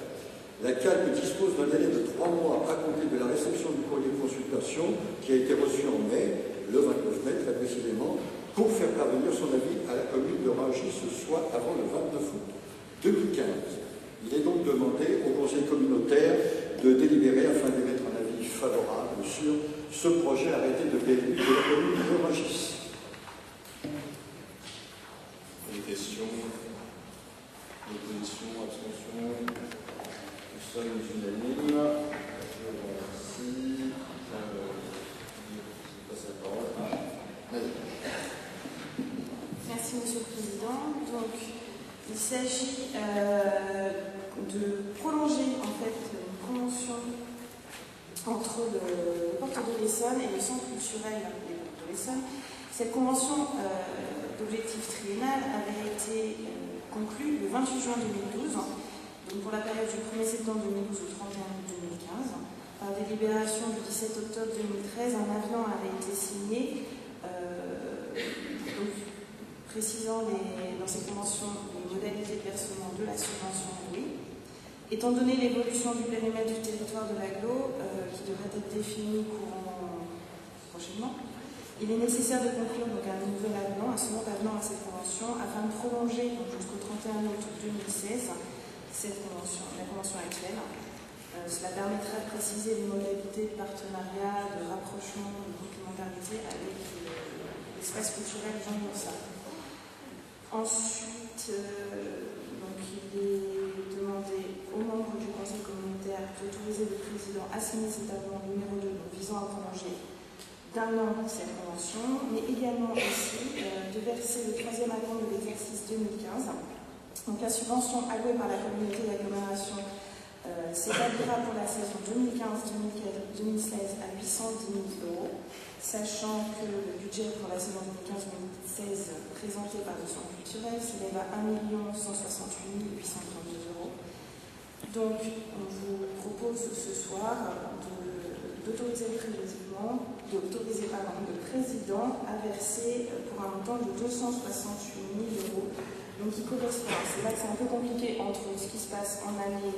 La CALP dispose d'un délai de 3 mois à compter de la réception du courrier de consultation qui a été reçu en mai, le 29 mai très précisément, pour faire parvenir son avis à la commune de Rungis, soit avant le 22 août 2015. Il est donc demandé au conseil communautaire de délibérer afin d'émettre un avis favorable sur ce projet arrêté de PLU de la commune de Rungis. Des questions? Opposition, abstention? Nous sommes unanimes. Je vous remercie. Je passe la parole à Nadine. Merci Monsieur le Président. Donc, il s'agit de prolonger en fait une convention entre le Porte de l'Essonne et le Centre culturel des Portes de l'Essonne. Cette convention d'objectif triennal avait été conclue le 28 juin 2012, donc pour la période du 1er septembre 2012 au 31 août 2015. Par délibération du 17 octobre 2013, un avenant avait été signé précisant dans cette convention les modalités de versement de la subvention louée. Étant donné l'évolution du périmètre du territoire de l'agglo, qui devrait être défini prochainement, il est nécessaire de conclure donc un nouvel avenant, un second avenant à cette convention, afin de prolonger jusqu'au 31 août 2016 la convention actuelle. Cela permettra de préciser les modalités de partenariat, de rapprochement, de complémentarité avec l'espace culturel Jean Moursat. Ensuite, donc il est demandé aux membres du conseil communautaire d'autoriser le président à signer cet avenant numéro 2 visant à prolonger d'1 an cette convention, mais également aussi de verser le 3e acompte de l'exercice 2015. Donc la subvention allouée par la communauté d'agglomération s'établira pour la saison 2015-2016 à 810 000 €, sachant que le budget pour la saison 2015-2016 présenté par le Centre culturel s'élève à 1 168 832 €. Donc, on vous propose ce soir d'autoriser le président à verser pour un montant de 268 000 €. Donc, qui correspond, c'est là que c'est un peu compliqué entre ce qui se passe en année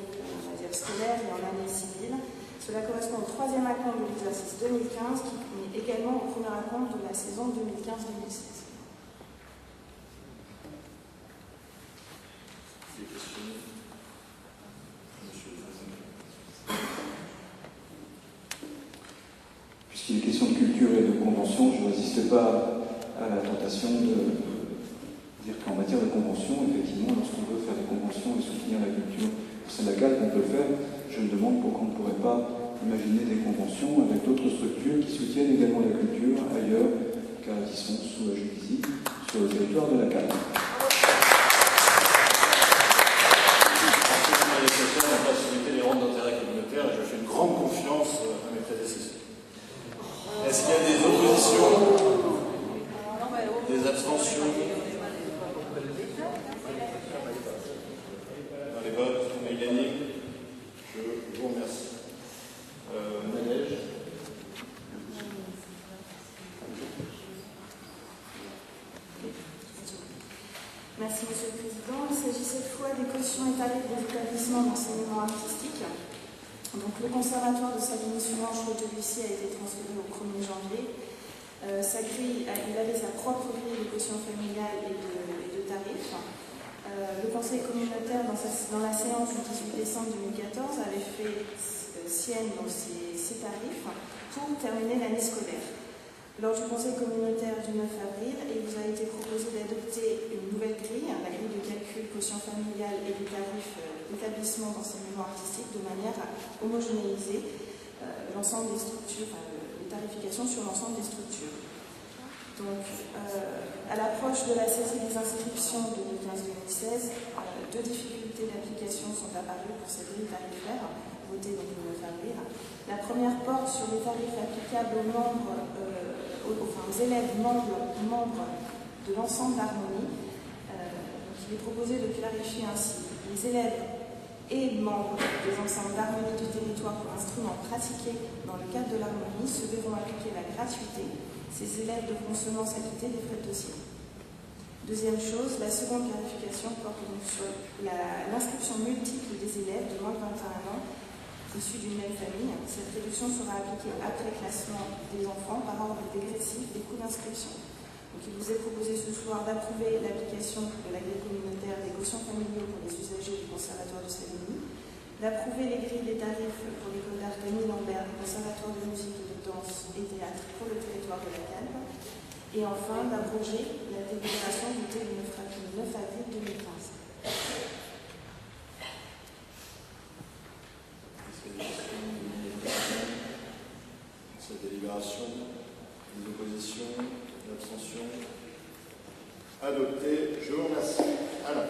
scolaire et en année civile. Cela correspond au 3e acompte de l'exercice 2015, mais également au 1er acompte de la saison 2015-2016. Des questions? Monsieur le Président. Puisqu'il est question de culture et de convention, je ne résiste pas à la tentation de dire qu'en matière de convention, effectivement, lorsqu'on veut faire des conventions et soutenir la culture au sein de la CALP, on peut le faire. Je me demande pourquoi on ne pourrait pas imaginer des conventions avec d'autres structures qui soutiennent également la culture ailleurs, car ils sont sous la Juvisy, sur le territoire de la CALP. On va faciliter les rentes d'intérêt Des abstentions? Dans les votes, on est unanime. Je vous remercie. Nadège. Merci Monsieur le Président. Il s'agit cette fois des cautions et tarifs des établissements d'enseignement artistique. Donc, le conservatoire de Savigny-sur-Orge, celui-ci a été transféré au 1er janvier. Sa grille, il avait sa propre grille de caution familiale et de tarifs. Le Conseil communautaire, dans la séance du 18 décembre 2014, avait fait sienne dans ses tarifs pour terminer l'année scolaire. Lors du Conseil communautaire du 9 avril, il vous a été proposé d'adopter une nouvelle grille, la grille de calcul quotient familial et des tarifs d'établissement d'enseignement artistique, de manière à homogénéiser l'ensemble des structures, les tarifications sur l'ensemble des structures. Donc, à l'approche de la saisie des inscriptions 2015-2016, deux difficultés d'application sont apparues pour cette grille tarifaire, votée donc le 9 avril. La première porte sur les tarifs applicables aux membres, aux élèves membres de l'ensemble d'Harmonie. Il est proposé de clarifier ainsi les élèves et membres des ensembles d'harmonie du territoire pour instruments pratiqués dans le cadre de l'harmonie se verront appliquer la gratuité. Ces élèves devront seulement s'acquitter des frais de dossier. Deuxième chose, la seconde clarification porte donc sur l'inscription multiple des élèves de moins de 21 ans issus d'une même famille. Cette réduction sera appliquée après classement des enfants par ordre dégressif des coûts d'inscription. Donc, il vous est proposé ce soir d'approuver l'application de la grille communautaire des quotients familiaux pour les usagers du Conservatoire de Savigny, d'approuver les grilles des tarifs pour l'école d'art Camille Lambert, le Conservatoire de musique et de danse et théâtre pour le territoire de la Calpe, et enfin d'abroger la délibération votée le 9 avril 2015. Cette délibération, des oppositions, des abstentions. Adopté. Je vous remercie. Alors.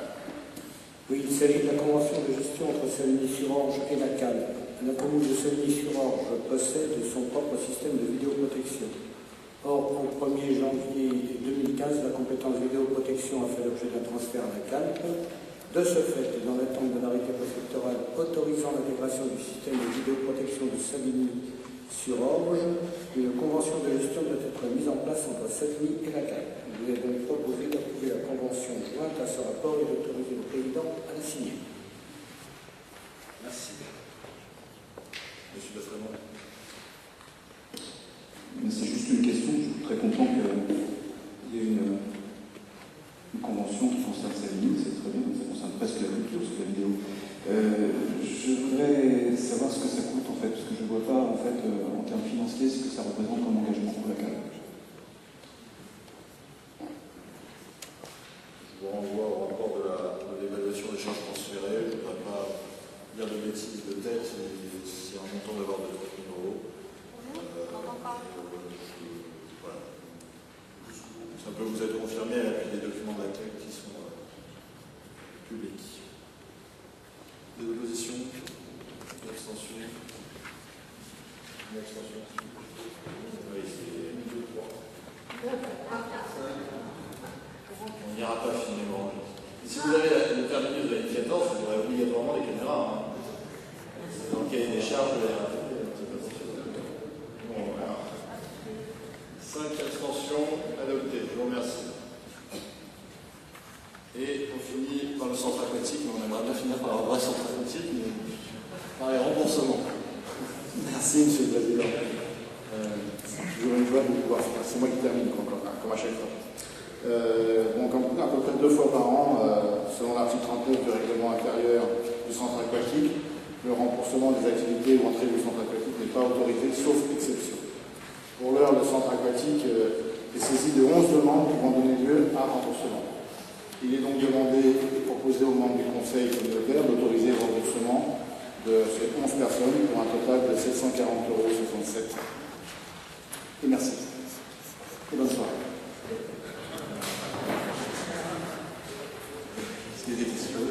Oui, il s'agit de la convention de gestion entre Savigny-sur-Orge et la Calpe. La commune de Savigny-sur-Orge possède son propre système de vidéoprotection. Or, au 1er janvier 2015, la compétence vidéoprotection a fait l'objet d'un transfert à la Calpe. De ce fait, et dans l'attente de l'arrêté préfectoral autorisant l'intégration du système de vidéoprotection de Savigny-sur-Orge, une convention de gestion doit être mise en place entre Savigny et la Calpe. Il vous est donc proposé d'approuver la convention jointe à ce rapport et d'autoriser le président à la signer. Merci. Monsieur Bertrand. C'est juste une question. Je suis très content qu'il y ait une convention qui concerne Savigny, c'est très bien, ça concerne presque la culture, c'est la vidéo. Je voudrais savoir ce que ça coûte en fait, parce que je ne vois pas en fait en termes financiers ce que ça représente comme engagement pour la Calpe. Je vous renvoie au rapport de l'évaluation des charges transférées. Je ne voudrais pas dire de bêtises de tête, c'est un montant de l'ordre de 30 000 euros. Voilà. Ça peut vous être confirmé à l'appui des documents de la CAC qui sont publics. Des oppositions? Des abstentions? Une abstention? Oui, c'est 1, 2, 3. On n'ira pas finalement. Et si vous avez le terminus de la ligne 14, vous aurez obligatoirement des caméras. Dans le cahier des charges de la RATP. Bon, voilà. 5 abstentions adoptées. Je vous remercie. Et on finit par le centre aquatique, mais on aimerait bien finir par un vrai centre aquatique, mais par les remboursements. Merci, Monsieur le Président. Toujours une joie de pouvoir faire. C'est moi qui termine, comme à chaque fois. À peu près 2 fois par an, selon l'article 39 du règlement intérieur du centre aquatique, le remboursement des activités ou entrées du centre aquatique n'est pas autorisé, sauf exception. Pour l'heure, le centre aquatique est saisi de 11 demandes pouvant donner lieu à remboursement. Il est donc demandé et proposé aux membres du Conseil communautaire d'autoriser le remboursement de ces 11 personnes pour un total de 740,67 €. Et merci. Et bonne soirée. Est-ce qu'il y a des questions?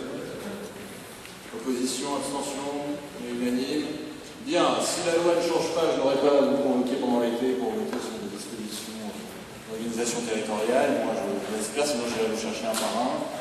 Opposition, abstention, unanime. Bien, si la loi ne change pas, je n'aurai pas à vous convoquer pendant l'été pour voter sur des dispositions l'organisation territoriale. Moi, je l'espère, sinon j'irai vous chercher un par un.